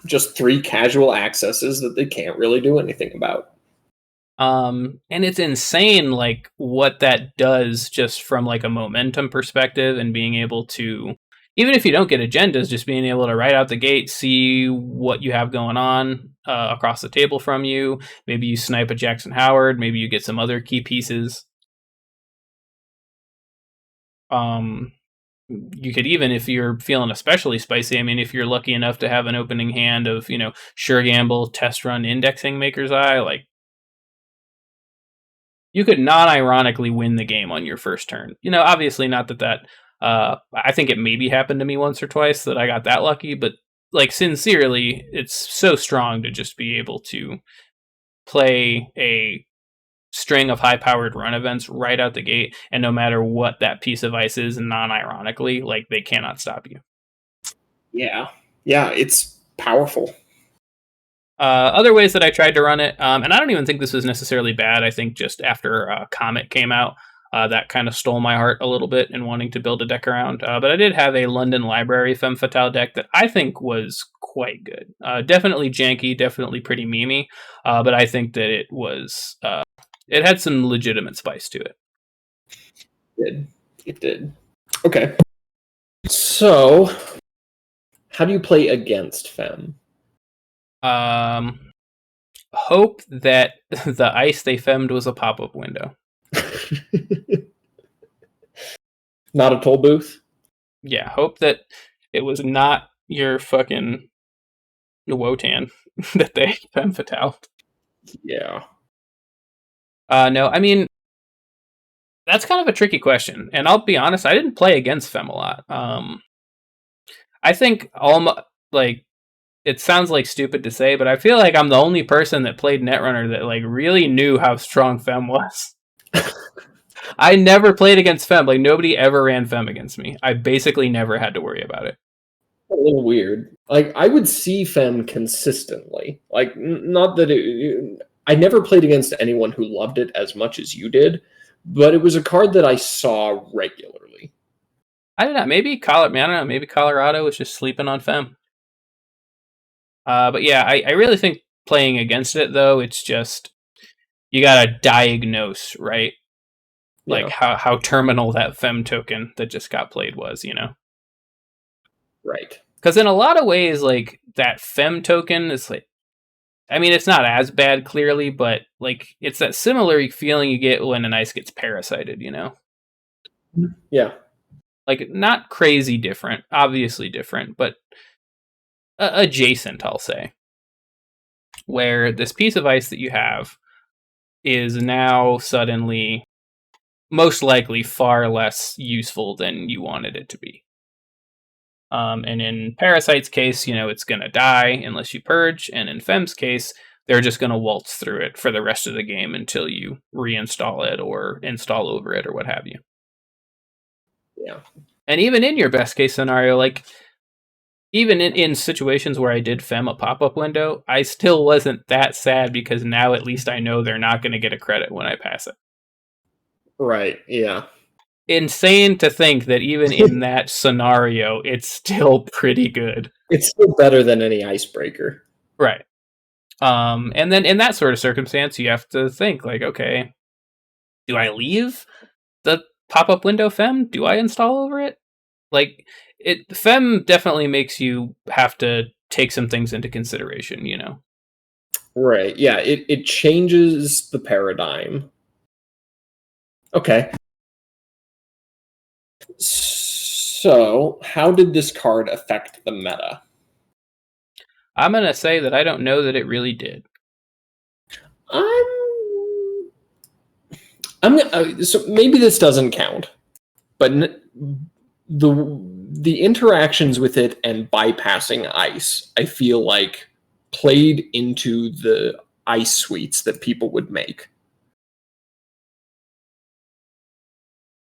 Just 3 casual accesses that they can't really do anything about. And it's insane, like what that does just from like a momentum perspective and being able to, even if you don't get agendas, just being able to right out the gate, see what you have going on across the table from you. Maybe you snipe a Jackson Howard. Maybe you get some other key pieces. You could even, if you're feeling especially spicy, I mean, if you're lucky enough to have an opening hand of, Sure Gamble, Test Run, Indexing, Maker's Eye, like, you could non-ironically win the game on your first turn. Obviously not that I think it maybe happened to me once or twice that I got that lucky, but like sincerely, it's so strong to just be able to play a string of high-powered run events right out the gate, and no matter what that piece of ice is, non-ironically, like they cannot stop you. Yeah, it's powerful. Other ways that I tried to run it, and I don't even think this was necessarily bad. I think just after Comet came out, that kind of stole my heart a little bit in wanting to build a deck around. But I did have a London Library Femme Fatale deck that I think was quite good. Definitely janky, definitely pretty memey, but I think that it had some legitimate spice to it. It did. Okay. So, how do you play against Femme? Hope that the ice they femmed was a pop-up window. Not a toll booth? Yeah, hope that it was not your fucking Wotan that they femme fatale. Yeah. No, I mean, that's kind of a tricky question, and I'll be honest, I didn't play against Femme a lot. I think like, it sounds like stupid to say, but I feel like I'm the only person that played Netrunner that like really knew how strong Femme was. I never played against Femme. Like nobody ever ran Femme against me. I basically never had to worry about it. A little weird. Like I would see Femme consistently. Like not that I never played against anyone who loved it as much as you did, but it was a card that I saw regularly. I don't know. Maybe Colorado was just sleeping on Femme. But yeah, I really think playing against it though, it's just you gotta diagnose, right? Like how terminal that Femme token that just got played was, Right. Because in a lot of ways, like that Femme token is like, I mean, it's not as bad clearly, but like it's that similar feeling you get when an ice gets parasited, Yeah. Like, not crazy different, obviously different, but adjacent, I'll say. Where this piece of ice that you have is now suddenly, most likely, far less useful than you wanted it to be. And in Parasite's case, it's going to die unless you purge. And in Femme's case, they're just going to waltz through it for the rest of the game until you reinstall it or install over it or what have you. Yeah. And even in your best case scenario, like, even in situations where I did Femme a pop-up window, I still wasn't that sad because now at least I know they're not going to get a credit when I pass it. Right. Yeah. Insane to think that even in that scenario, it's still pretty good. It's still better than any icebreaker. Right. And then in that sort of circumstance, you have to think, like, okay, do I leave the pop-up window Femme? Do I install over it? Like, Femme definitely makes you have to take some things into consideration, Right. Yeah. It changes the paradigm. Okay. So, how did this card affect the meta? I'm going to say that I don't know that it really did. I'm. So maybe this doesn't count, but the interactions with it and bypassing ice, I feel like played into the ice suites that people would make.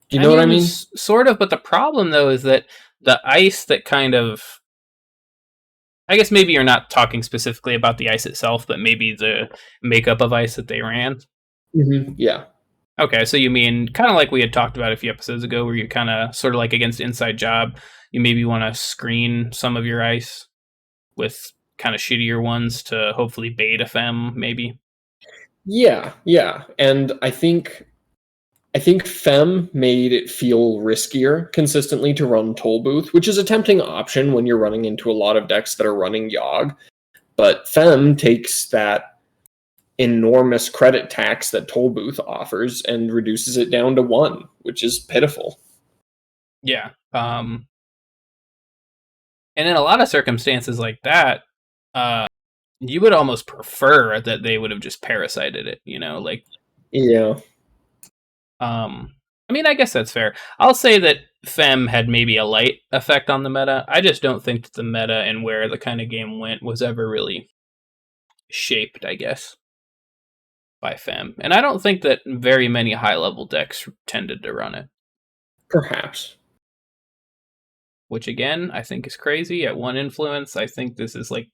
Do you know what I mean? Sort of, but the problem, though, is that the ice that kind of... I guess maybe you're not talking specifically about the ice itself, but maybe the makeup of ice that they ran. Mm-hmm. Yeah. Okay, so you mean kind of like we had talked about a few episodes ago, where you kind of sort of like against Inside Job, you maybe want to screen some of your ice with kind of shittier ones to hopefully bait a Femme, maybe. Yeah, yeah. And I think Femme made it feel riskier consistently to run Toll Booth, which is a tempting option when you're running into a lot of decks that are running Yogg. But Femme takes that enormous credit tax that Toll Booth offers and reduces it down to 1, which is pitiful. Yeah. And in a lot of circumstances like that, you would almost prefer that they would have just parasited it, like... Yeah. I mean, I guess that's fair. I'll say that Femme had maybe a light effect on the meta. I just don't think that the meta and where the kind of game went was ever really shaped, I guess, by Femme. And I don't think that very many high-level decks tended to run it. Perhaps. Which, again, I think is crazy. At 1 influence, I think this is like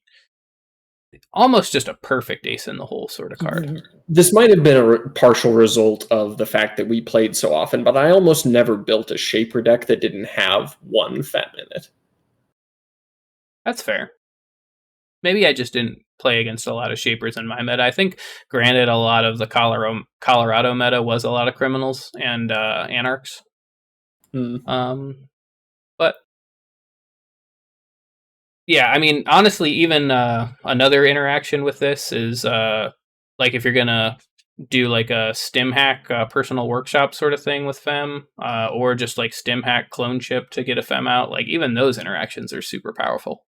almost just a perfect ace in the hole sort of card. This might have been a partial result of the fact that we played so often, but I almost never built a Shaper deck that didn't have 1 Femme in it. That's fair. Maybe I just didn't play against a lot of Shapers in my meta. I think, granted, a lot of the Colorado meta was a lot of Criminals and Anarchs. But yeah, I mean, honestly, even another interaction with this is like if you're gonna do like a stim hack personal workshop sort of thing with Femme, or just like stim hack clone chip to get a Femme out, like even those interactions are super powerful.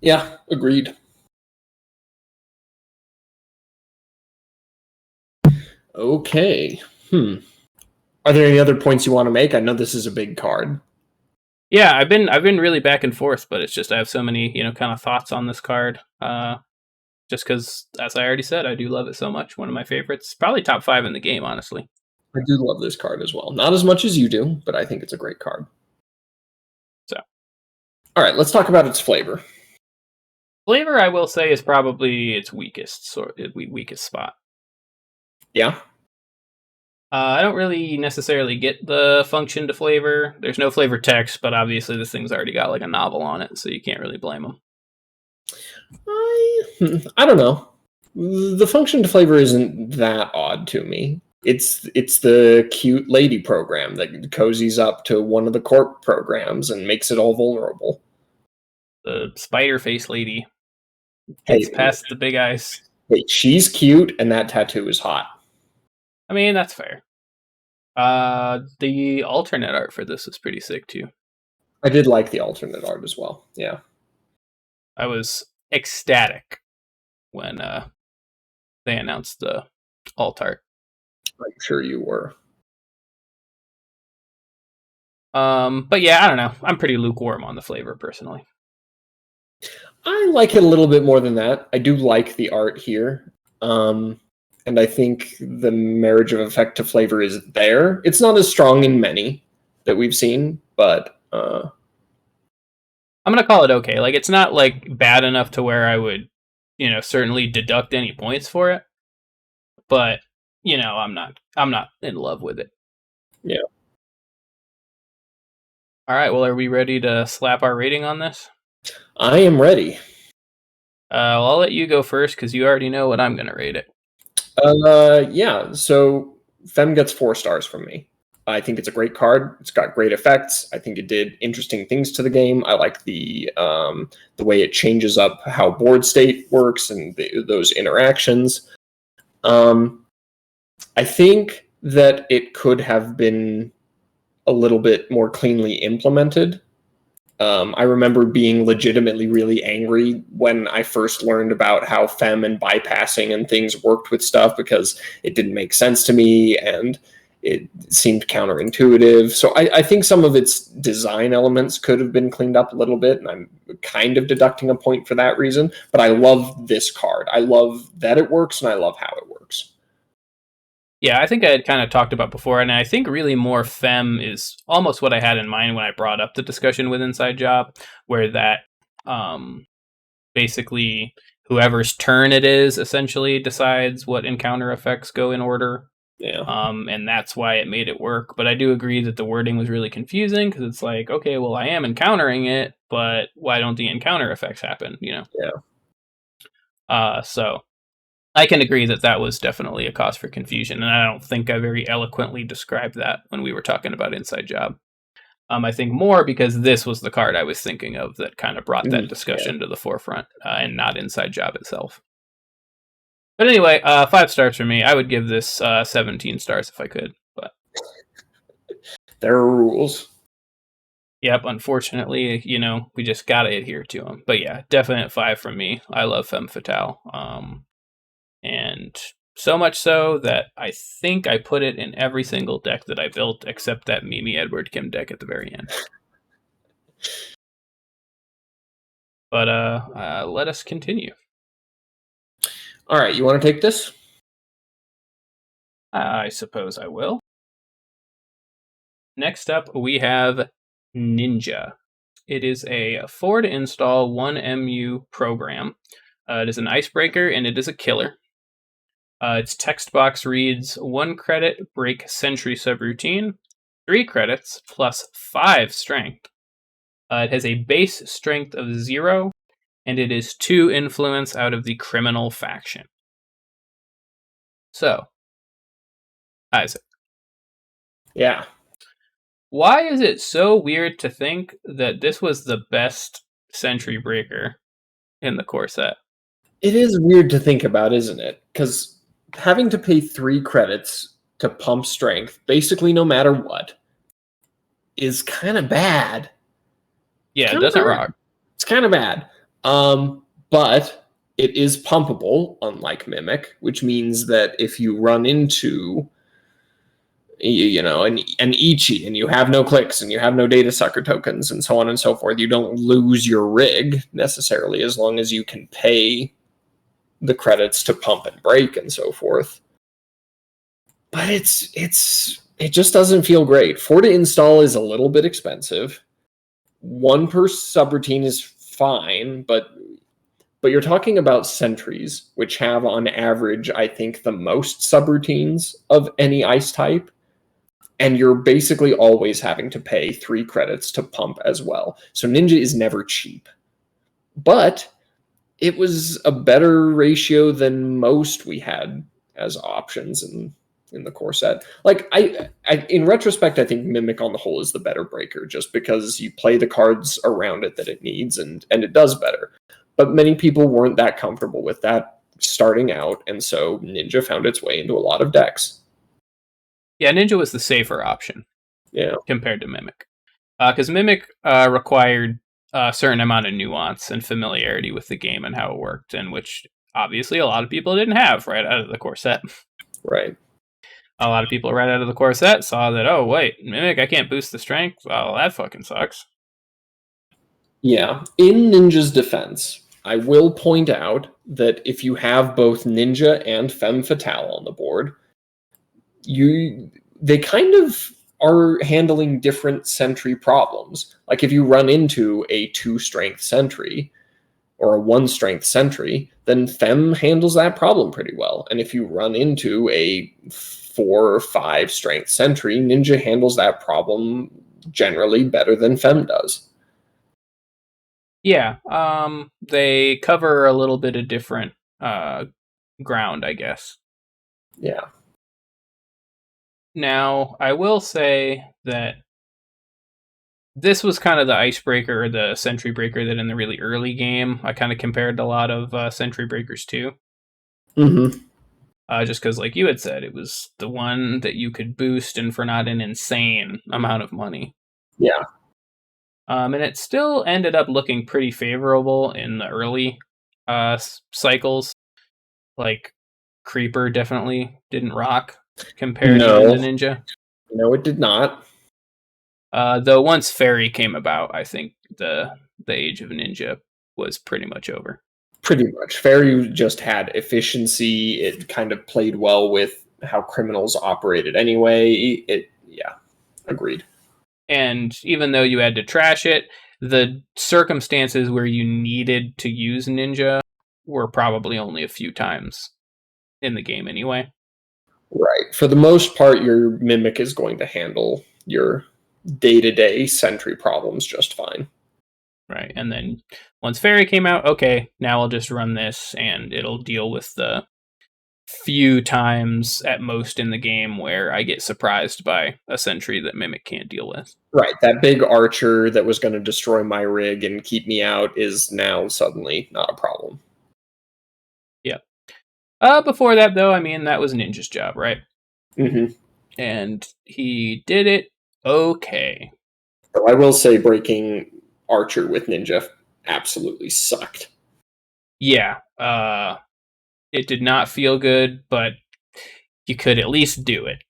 Yeah, agreed. Okay. Are there any other points you want to make? I know this is a big card. Yeah, I've been really back and forth, but it's just I have so many kind of thoughts on this card. Just because, as I already said, I do love it so much. One of my favorites, probably top 5 in the game, honestly. I do love this card as well. Not as much as you do, but I think it's a great card. So, all right, let's talk about its flavor. Flavor, I will say, is probably its weakest spot. Yeah. I don't really necessarily get the function to flavor. There's no flavor text, but obviously this thing's already got like a novel on it, so you can't really blame them. I don't know. The function to flavor isn't that odd to me. It's the cute lady program that cozies up to one of the corp programs and makes it all vulnerable. The spider face lady gets past the big eyes. Hey, she's cute, and that tattoo is hot. I mean, that's fair. The alternate art for this was pretty sick too. I did like the alternate art as well. Yeah. I was ecstatic when they announced the alt art. I'm sure you were. But yeah, I don't know. I'm pretty lukewarm on the flavor personally. I like it a little bit more than that. I do like the art here. And I think the marriage of effect to flavor is there. It's not as strong in many that we've seen, but I'm gonna call it okay. Like, it's not like bad enough to where I would, certainly deduct any points for it. But I'm not in love with it. yeah. All right. Well, are we ready to slap our rating on this? I am ready. Well, I'll let you go first because you already know what I'm gonna rate it. Yeah, so Femme gets 4 stars from me. I think it's a great card. It's got great effects. I think it did interesting things to the game. I like the way it changes up how board state works and those interactions. I think that it could have been a little bit more cleanly implemented. I remember being legitimately really angry when I first learned about how Femme and bypassing and things worked with stuff because it didn't make sense to me and it seemed counterintuitive. So I think some of its design elements could have been cleaned up a little bit, and I'm kind of deducting a point for that reason. But I love this card. I love that it works, and I love how it works. Yeah, I think I had kind of talked about before, and I think really more Femme is almost what I had in mind when I brought up the discussion with Inside Job, where that basically whoever's turn it is essentially decides what encounter effects go in order. Yeah. And that's why it made it work. But I do agree that the wording was really confusing because it's like, okay, well, I am encountering it, but why don't the encounter effects happen? Yeah. So I can agree that that was definitely a cause for confusion, and I don't think I very eloquently described that when we were talking about Inside Job. I think more because this was the card I was thinking of that kind of brought that discussion to the forefront, and not Inside Job itself. But anyway, 5 stars for me. I would give this 17 stars if I could. But there are rules. Yep, unfortunately, we just gotta adhere to them. But yeah, definite 5 from me. I love Femme Fatale. And so much so that I think I put it in every single deck that I built except that Mimi Edward Kim deck at the very end. But let us continue. All right, you want to take this? I suppose I will. Next up, we have Ninja. It is a 4 to install 1 MU program. It is an icebreaker and it is a killer. Its text box reads 1 credit, break sentry subroutine, 3 credits, plus 5 strength. It has a base strength of 0, and it is 2 influence out of the criminal faction. So, Isaac. Yeah. Why is it so weird to think that this was the best sentry breaker in the core set? It is weird to think about, isn't it? Because having to pay 3 credits to pump strength, basically no matter what, is kind of bad. Yeah, it doesn't rock. It's kind of bad. But it is pumpable, unlike Mimic, which means that if you run into an Ichi and you have no clicks and you have no data sucker tokens and so on and so forth, you don't lose your rig necessarily as long as you can pay the credits to pump and break and so forth. But it just doesn't feel great. 4 to install is a little bit expensive. 1 per subroutine is fine, but you're talking about sentries, which have on average, I think, the most subroutines of any ice type. And you're basically always having to pay 3 credits to pump as well. So Ninja is never cheap. But it was a better ratio than most we had as options in the core set. Like I in retrospect, I think Mimic on the whole is the better breaker, just because you play the cards around it that it needs and it does better. But many people weren't that comfortable with that starting out, and so Ninja found its way into a lot of decks. Yeah, Ninja was the safer option. Yeah. Compared to Mimic. Because Mimic required a certain amount of nuance and familiarity with the game and how it worked, and which obviously a lot of people didn't have right out of the core set. Right. A lot of people right out of the core set saw that, oh, wait, Mimic, I can't boost the strength? Well, that fucking sucks. Yeah. In Ninja's defense, I will point out that if you have both Ninja and Femme Fatale on the board, they kind of are handling different sentry problems. Like if you run into a 2-strength sentry or a 1-strength sentry, then Femme handles that problem pretty well. And if you run into a 4 or 5-strength sentry, Ninja handles that problem generally better than Femme does. Yeah, they cover a little bit of different ground, I guess. Yeah. Now, I will say that this was kind of the icebreaker, or the sentry breaker, that in the really early game, I kind of compared a lot of sentry breakers to. Mm-hmm. Just because, like you had said, it was the one that you could boost and for not an insane amount of money. Yeah. And it still ended up looking pretty favorable in the early cycles. Like, Creeper definitely didn't rock compared even to No. Ninja. No, it did not. Though once Fairy came about, I think the age of Ninja was pretty much over. Pretty much. Fairy just had efficiency. It kind of played well with how criminals operated anyway. Yeah, agreed. And even though you had to trash it, the circumstances where you needed to use Ninja were probably only a few times in the game anyway. Right. For the most part, your Mimic is going to handle your day-to-day sentry problems just fine. Right. And then once Fairy came out, okay, now I'll just run this and it'll deal with the few times at most in the game where I get surprised by a sentry that Mimic can't deal with. Right. That big archer that was going to destroy my rig and keep me out is now suddenly not a problem. Yep. Before that, though, I mean, that was Ninja's job, right? Mm-hmm. And he did it okay. So I will say breaking archer with Ninja absolutely sucked. Yeah. It did not feel good, but you could at least do it.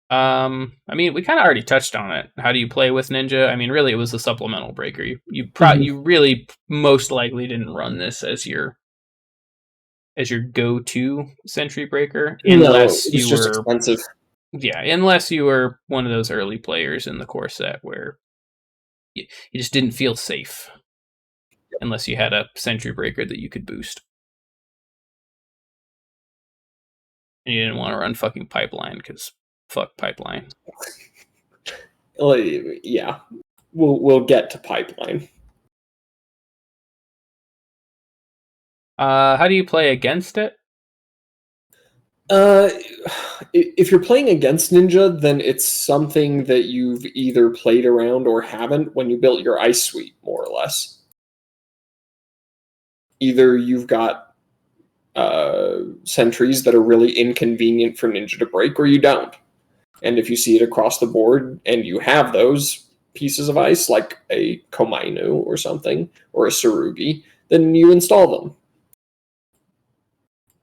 I mean, we kind of already touched on it. How do you play with Ninja? I mean, really, it was a supplemental breaker. You really most likely didn't run this as your go-to sentry breaker, unless you were expensive. Yeah, unless you were one of those early players in the core set where you just didn't feel safe, unless you had a sentry breaker that you could boost, and you didn't want to run fucking pipeline because fuck pipeline. Yeah, we'll get to pipeline. How do you play against it? If you're playing against Ninja, then it's something that you've either played around or haven't when you built your ice suite, more or less. Either you've got sentries that are really inconvenient for Ninja to break, or you don't. And if you see it across the board and you have those pieces of ice, like a Komainu or something, or a Sarugi, then you install them.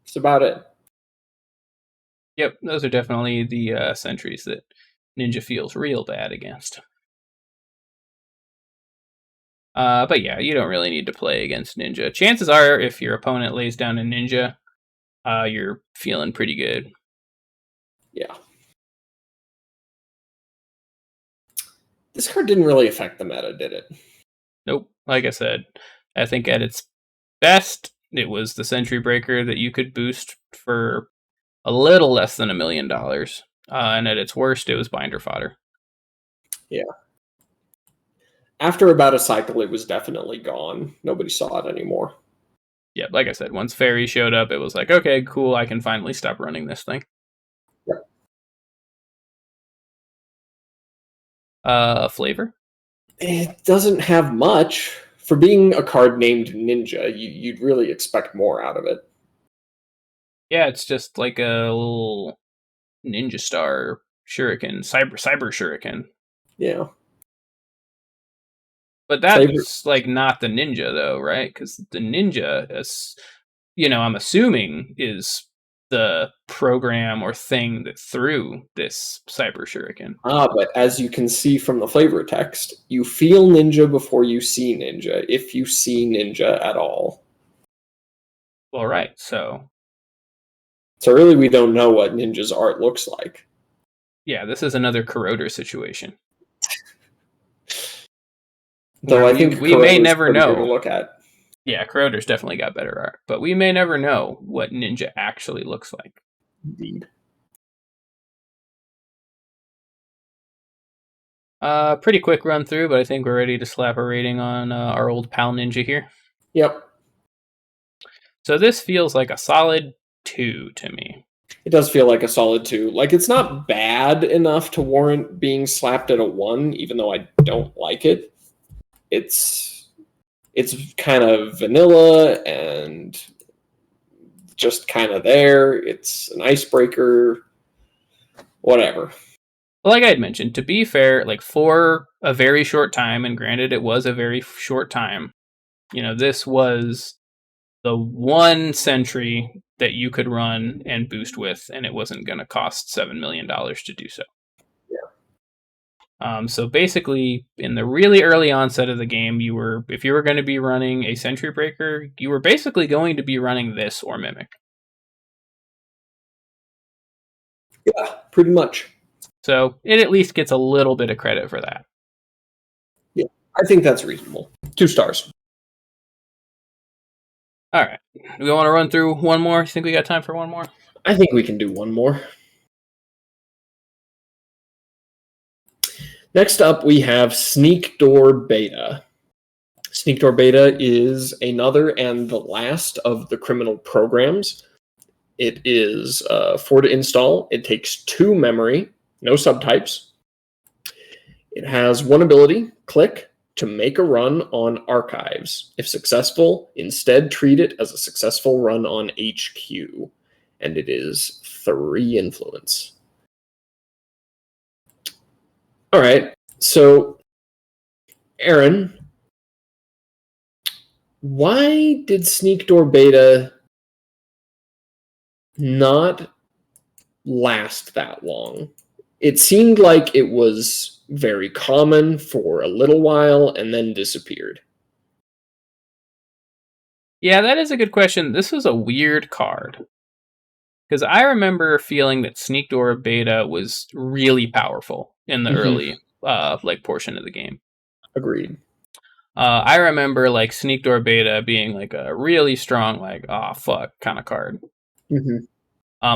That's about it. Yep, those are definitely the sentries that Ninja feels real bad against. But yeah, you don't really need to play against Ninja. Chances are, if your opponent lays down a Ninja, you're feeling pretty good. Yeah. This card didn't really affect the meta, did it? Nope. Like I said, I think at its best, it was the Sentry Breaker that you could boost for a little less than $1 million. And at its worst, it was Binder Fodder. Yeah. After about a cycle, it was definitely gone. Nobody saw it anymore. Yeah, like I said, once Fairy showed up, it was like, okay, cool, I can finally stop running this thing. Flavor? It doesn't have much. For being a card named Ninja, you'd really expect more out of it. Yeah, it's just like a little ninja star shuriken, cyber shuriken. Yeah. But Favorite. that's like not the ninja though, right? Because the ninja is, I'm assuming is the program or thing that threw this cyber shuriken. But as you can see from the flavor text, you feel ninja before you see ninja, if you see ninja at all. All right, so So really, we don't know what ninja's art looks like. yeah, this is another corroder situation Though where I we think we may Kuroda's never prettier to know. look at. Yeah, corroder's definitely got better art, but we may never know what ninja actually looks like. Indeed. Pretty quick run through, but I think we're ready to slap a rating on our old pal ninja here. Yep. So this feels like a solid 2 to me. It does feel like a solid 2. Like, it's not bad enough to warrant being slapped at a 1, even though I don't like it. It's kind of vanilla and just kind of there. It's an icebreaker, whatever. Like I had mentioned, to be fair, like for a very short time, and granted it was a very short time, this was the one sentry that you could run and boost with, and it wasn't going to cost $7 million to do so. So basically, in the really early onset of the game, if you were going to be running a sentry breaker, you were basically going to be running this or mimic. Yeah, pretty much. So it at least gets a little bit of credit for that. Yeah, I think that's reasonable. 2 stars. All right. Do we want to run through one more? You think we got time for one more? I think we can do one more. Next up, we have Sneak Door Beta. Sneak Door Beta is another and the last of the criminal programs. It is 4 to install. It takes 2 memory, no subtypes. It has 1 ability, click, to make a run on archives. If successful, instead treat it as a successful run on HQ. And it is 3 influence. All right. So, Aaron, why did Sneak Door Beta not last that long? It seemed like it was very common for a little while and then disappeared. Yeah, that is a good question. This was a weird card. Because I remember feeling that Sneak Door Beta was really powerful in the early portion of the game. Agreed. I remember like Sneak Door Beta being like a really strong, like, oh fuck kind of card. Mm-hmm.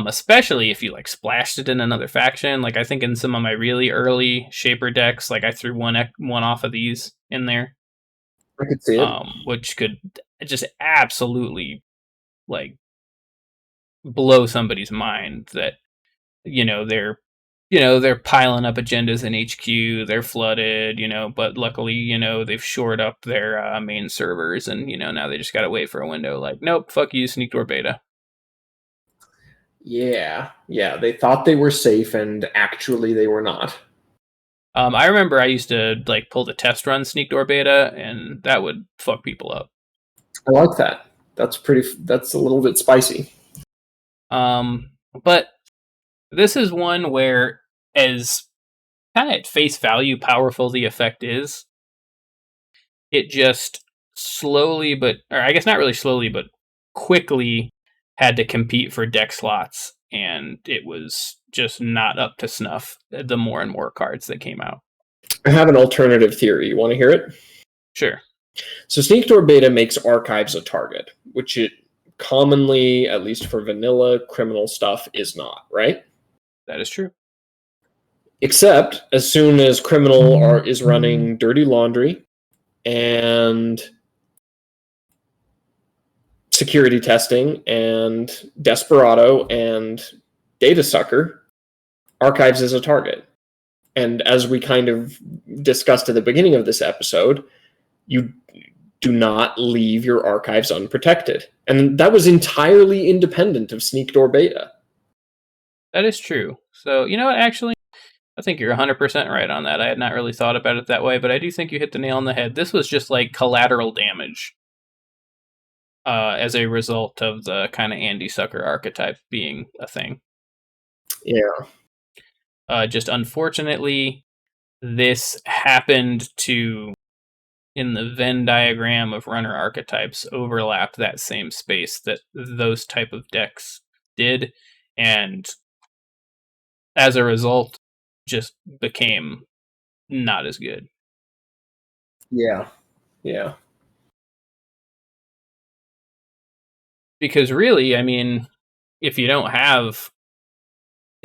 Especially if you like splashed it in another faction. Like I think in some of my really early Shaper decks, like I threw one off of these in there. I could see it. Which could just absolutely like blow somebody's mind that they're piling up agendas in HQ, they're flooded, but luckily, they've shored up their main servers and, now they just got to wait for a window like, nope, fuck you, Sneak Door Beta. Yeah, they thought they were safe and actually they were not. I remember I used to like pull the test run Sneak Door Beta and that would fuck people up. I like that. That's a little bit spicy. But this is one where, as kind of at face value powerful the effect is, it just slowly, or I guess not really slowly, but quickly had to compete for deck slots, and it was just not up to snuff the more and more cards that came out. I have an alternative theory. You want to hear it? Sure. So Sneak Door Beta makes archives a target, which it commonly, at least for vanilla criminal stuff, is not, right? That is true. Except as soon as criminal is running dirty laundry and security testing and desperado and data sucker, archives is a target. And as we kind of discussed at the beginning of this episode, you do not leave your archives unprotected. And that was entirely independent of Sneak Door Beta. That is true. So, you know what, actually, I think you're 100% right on that. I had not really thought about it that way, but I do think you hit the nail on the head. This was just like collateral damage as a result of the kind of Andy Sucker archetype being a thing. Yeah. Just unfortunately, this happened to, in the Venn diagram of runner archetypes, overlap that same space that those type of decks did, and as a result, just became not as good. Yeah. Yeah. Because really, I mean, if you don't have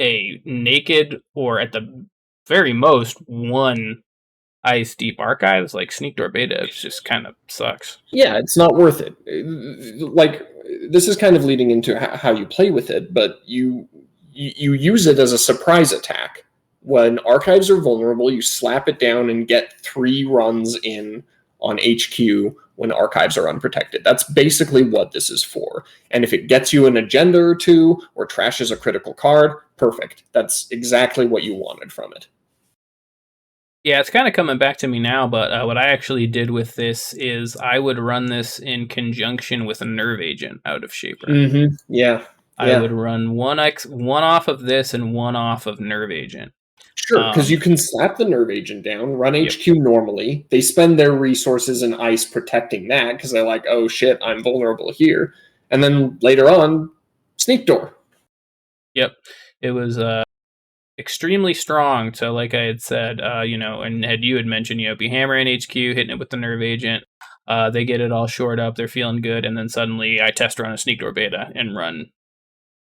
a naked or at the very most one ice deep archives, like Sneak Door Beta, it just kind of sucks. Yeah, it's not worth it. Like, this is kind of leading into how you play with it, but you use it as a surprise attack. When archives are vulnerable, you slap it down and get 3 runs in on HQ when archives are unprotected. That's basically what this is for. And if it gets you an agenda or 2 or trashes a critical card, perfect. That's exactly what you wanted from it. Yeah, it's kind of coming back to me now, but what I actually did with this is I would run this in conjunction with a Nerve Agent out of Shaper. Mm-hmm. Yeah. I would run one off of this and one off of Nerve Agent. Sure, because you can slap the Nerve Agent down, run Yep. HQ normally. They spend their resources in ice protecting that because they're like, oh shit, I'm vulnerable here. And then later on, Sneak Door. Yep. It was extremely strong. So, like I had said, and you had mentioned, be hammering HQ, hitting it with the Nerve Agent. They get it all shored up. They're feeling good. And then suddenly I test run a Sneak Door Beta and run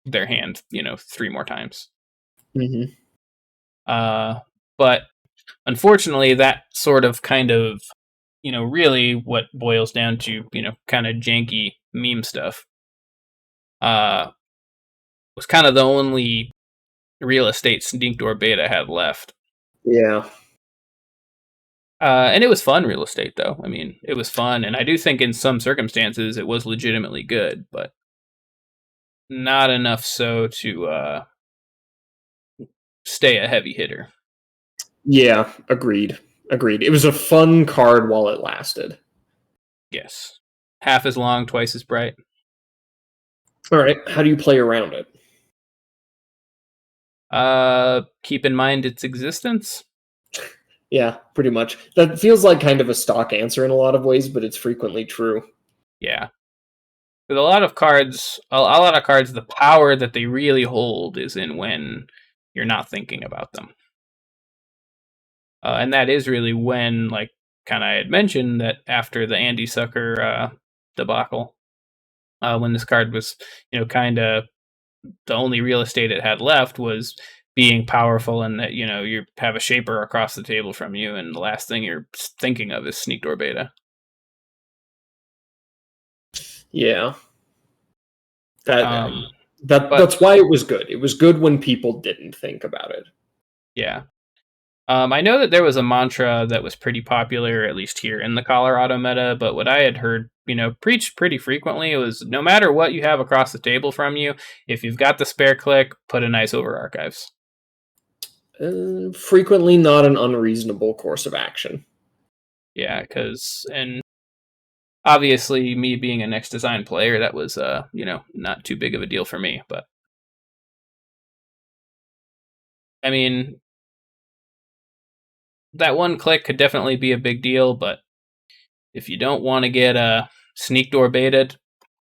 their hand, 3 more times. Mm-hmm. But unfortunately, that sort of kind of, really what boils down to, kind of janky meme stuff, was kind of the only real estate Sneak Door Beta had left. Yeah. And it was fun real estate, though. I mean, it was fun, and I do think in some circumstances it was legitimately good, but not enough so to stay a heavy hitter. Yeah, agreed. Agreed. It was a fun card while it lasted. Yes. Half as long, twice as bright. All right, how do you play around it? Keep in mind its existence. Yeah, pretty much. That feels like kind of a stock answer in a lot of ways, but it's frequently true. Yeah. With a lot of cards, the power that they really hold is in when you're not thinking about them. And that is really when, like, kind of I had mentioned that after the Andy Sucker debacle, when this card was, kind of the only real estate it had left was being powerful, and that, you have a Shaper across the table from you, and the last thing you're thinking of is Sneak Door Beta. Yeah. That's why it was good. It was good when people didn't think about it. Yeah. I know that there was a mantra that was pretty popular, at least here in the Colorado meta, but what I had heard, preached pretty frequently was no matter what you have across the table from you, if you've got the spare click, put an ice over archives. Frequently not an unreasonable course of action. Yeah, and obviously me being a next design player, that was, not too big of a deal for me, but I mean, that one click could definitely be a big deal, but if you don't want to get a Sneak Door baited,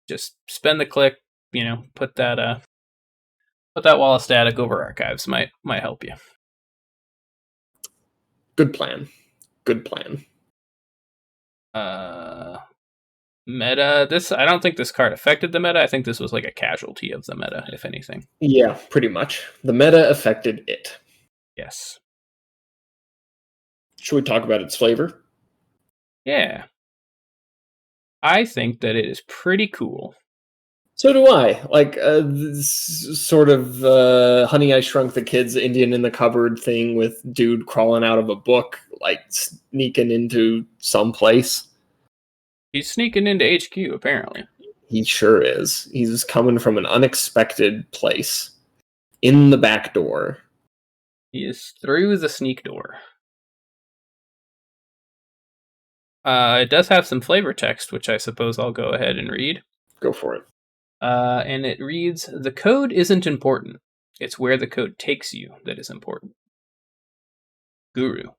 just spend the click, put that wall of static over archives might help you. Good plan. Good plan. Meta, I don't think this card affected the meta. I think this was like a casualty of the meta, if anything. Yeah, pretty much. The meta affected it. Yes. Should we talk about its flavor? Yeah. I think that it is pretty cool. So do I. Like, this sort of Honey, I Shrunk the Kids Indian in the cupboard thing with dude crawling out of a book, like sneaking into some place. He's sneaking into HQ, apparently. He sure is. He's coming from an unexpected place. In the back door. He is through the sneak door. It does have some flavor text, which I suppose I'll go ahead and read. Go for it. And it reads, "The code isn't important. It's where the code takes you that is important." Guru.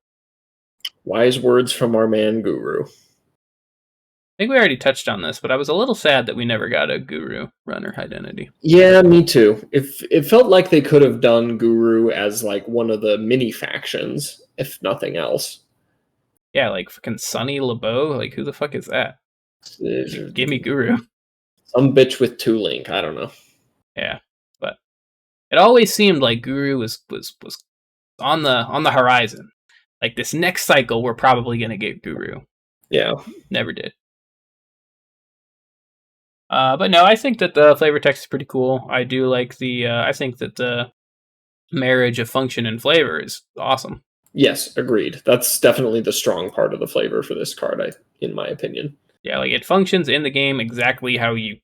Wise words from our man Guru. I think we already touched on this, but I was a little sad that we never got a Guru runner identity. Yeah, me too. It felt like they could have done Guru as like one of the mini factions, if nothing else. Yeah, like fucking Sonny LeBeau. Like, who the fuck is that? Give me Guru. Some bitch with 2 Link. I don't know. Yeah, but it always seemed like Guru was on the horizon. Like, this next cycle, we're probably gonna get Guru. Yeah. Never did. But no, I think that the flavor text is pretty cool. I do like the. I think that the marriage of function and flavor is awesome. Yes, agreed. That's definitely the strong part of the flavor for this card, in my opinion. Yeah, like it functions in the game exactly how you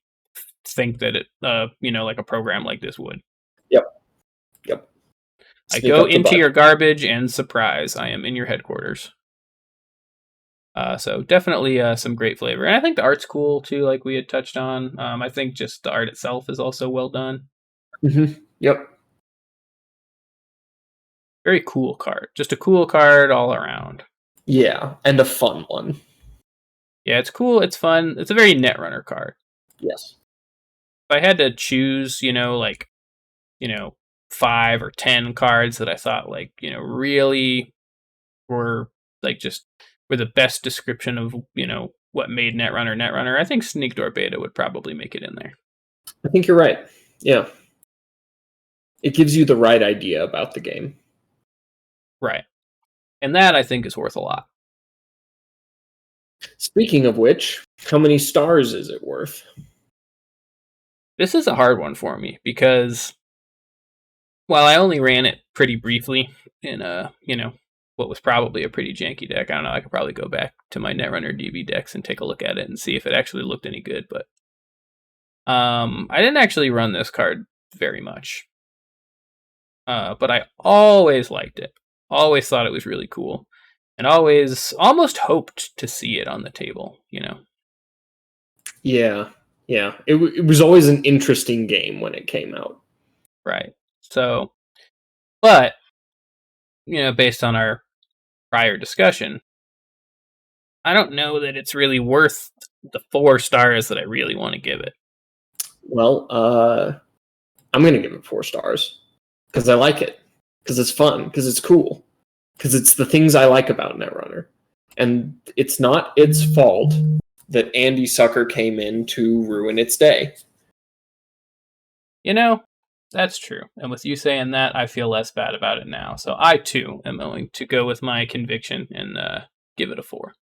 think that it, like a program like this would. Yep. I go into your garbage and surprise, I am in your headquarters. So definitely some great flavor. And I think the art's cool too, like we had touched on. I think just the art itself is also well done. Mm-hmm. Yep. Very cool card. Just a cool card all around. Yeah, and a fun one. Yeah, it's cool. It's fun. It's a very Netrunner card. Yes. If I had to choose, 5 or 10 cards that I thought, really were, were the best description of, what made Netrunner, I think Sneak Door Beta would probably make it in there. I think you're right. Yeah. It gives you the right idea about the game. Right. And that, I think, is worth a lot. Speaking of which, how many stars is it worth? This is a hard one for me because, while I only ran it pretty briefly in what was probably a pretty janky deck. I don't know, I could probably go back to my Netrunner DB decks and take a look at it and see if it actually looked any good, but I didn't actually run this card very much. But I always liked it. Always thought it was really cool. And always almost hoped to see it on the table, Yeah. It was always an interesting game when it came out. Right. So, but, based on our prior discussion, I don't know that it's really worth the 4 stars that I really want to give it. Well, I'm going to give it 4 stars because I like it, because it's fun, because it's cool, because it's the things I like about Netrunner. And it's not its fault that Andy Sucker came in to ruin its day. That's true. And with you saying that, I feel less bad about it now. So I, too, am going to go with my conviction and give it a 4.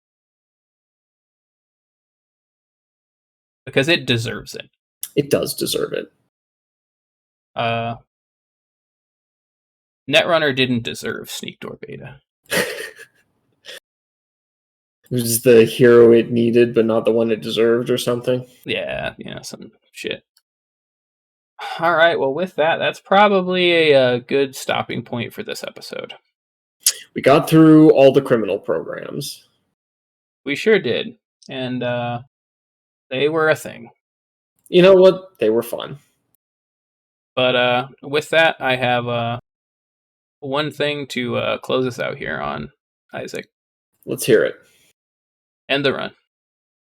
Because it deserves it. It does deserve it. Netrunner didn't deserve Sneak Door Beta. It was the hero it needed, but not the one it deserved or something. Yeah, some shit. All right, well, with that, that's probably a good stopping point for this episode. We got through all the criminal programs. We sure did. And they were a thing. You know what? They were fun. But with that, I have one thing to close us out here on, Isaac. Let's hear it. End the run.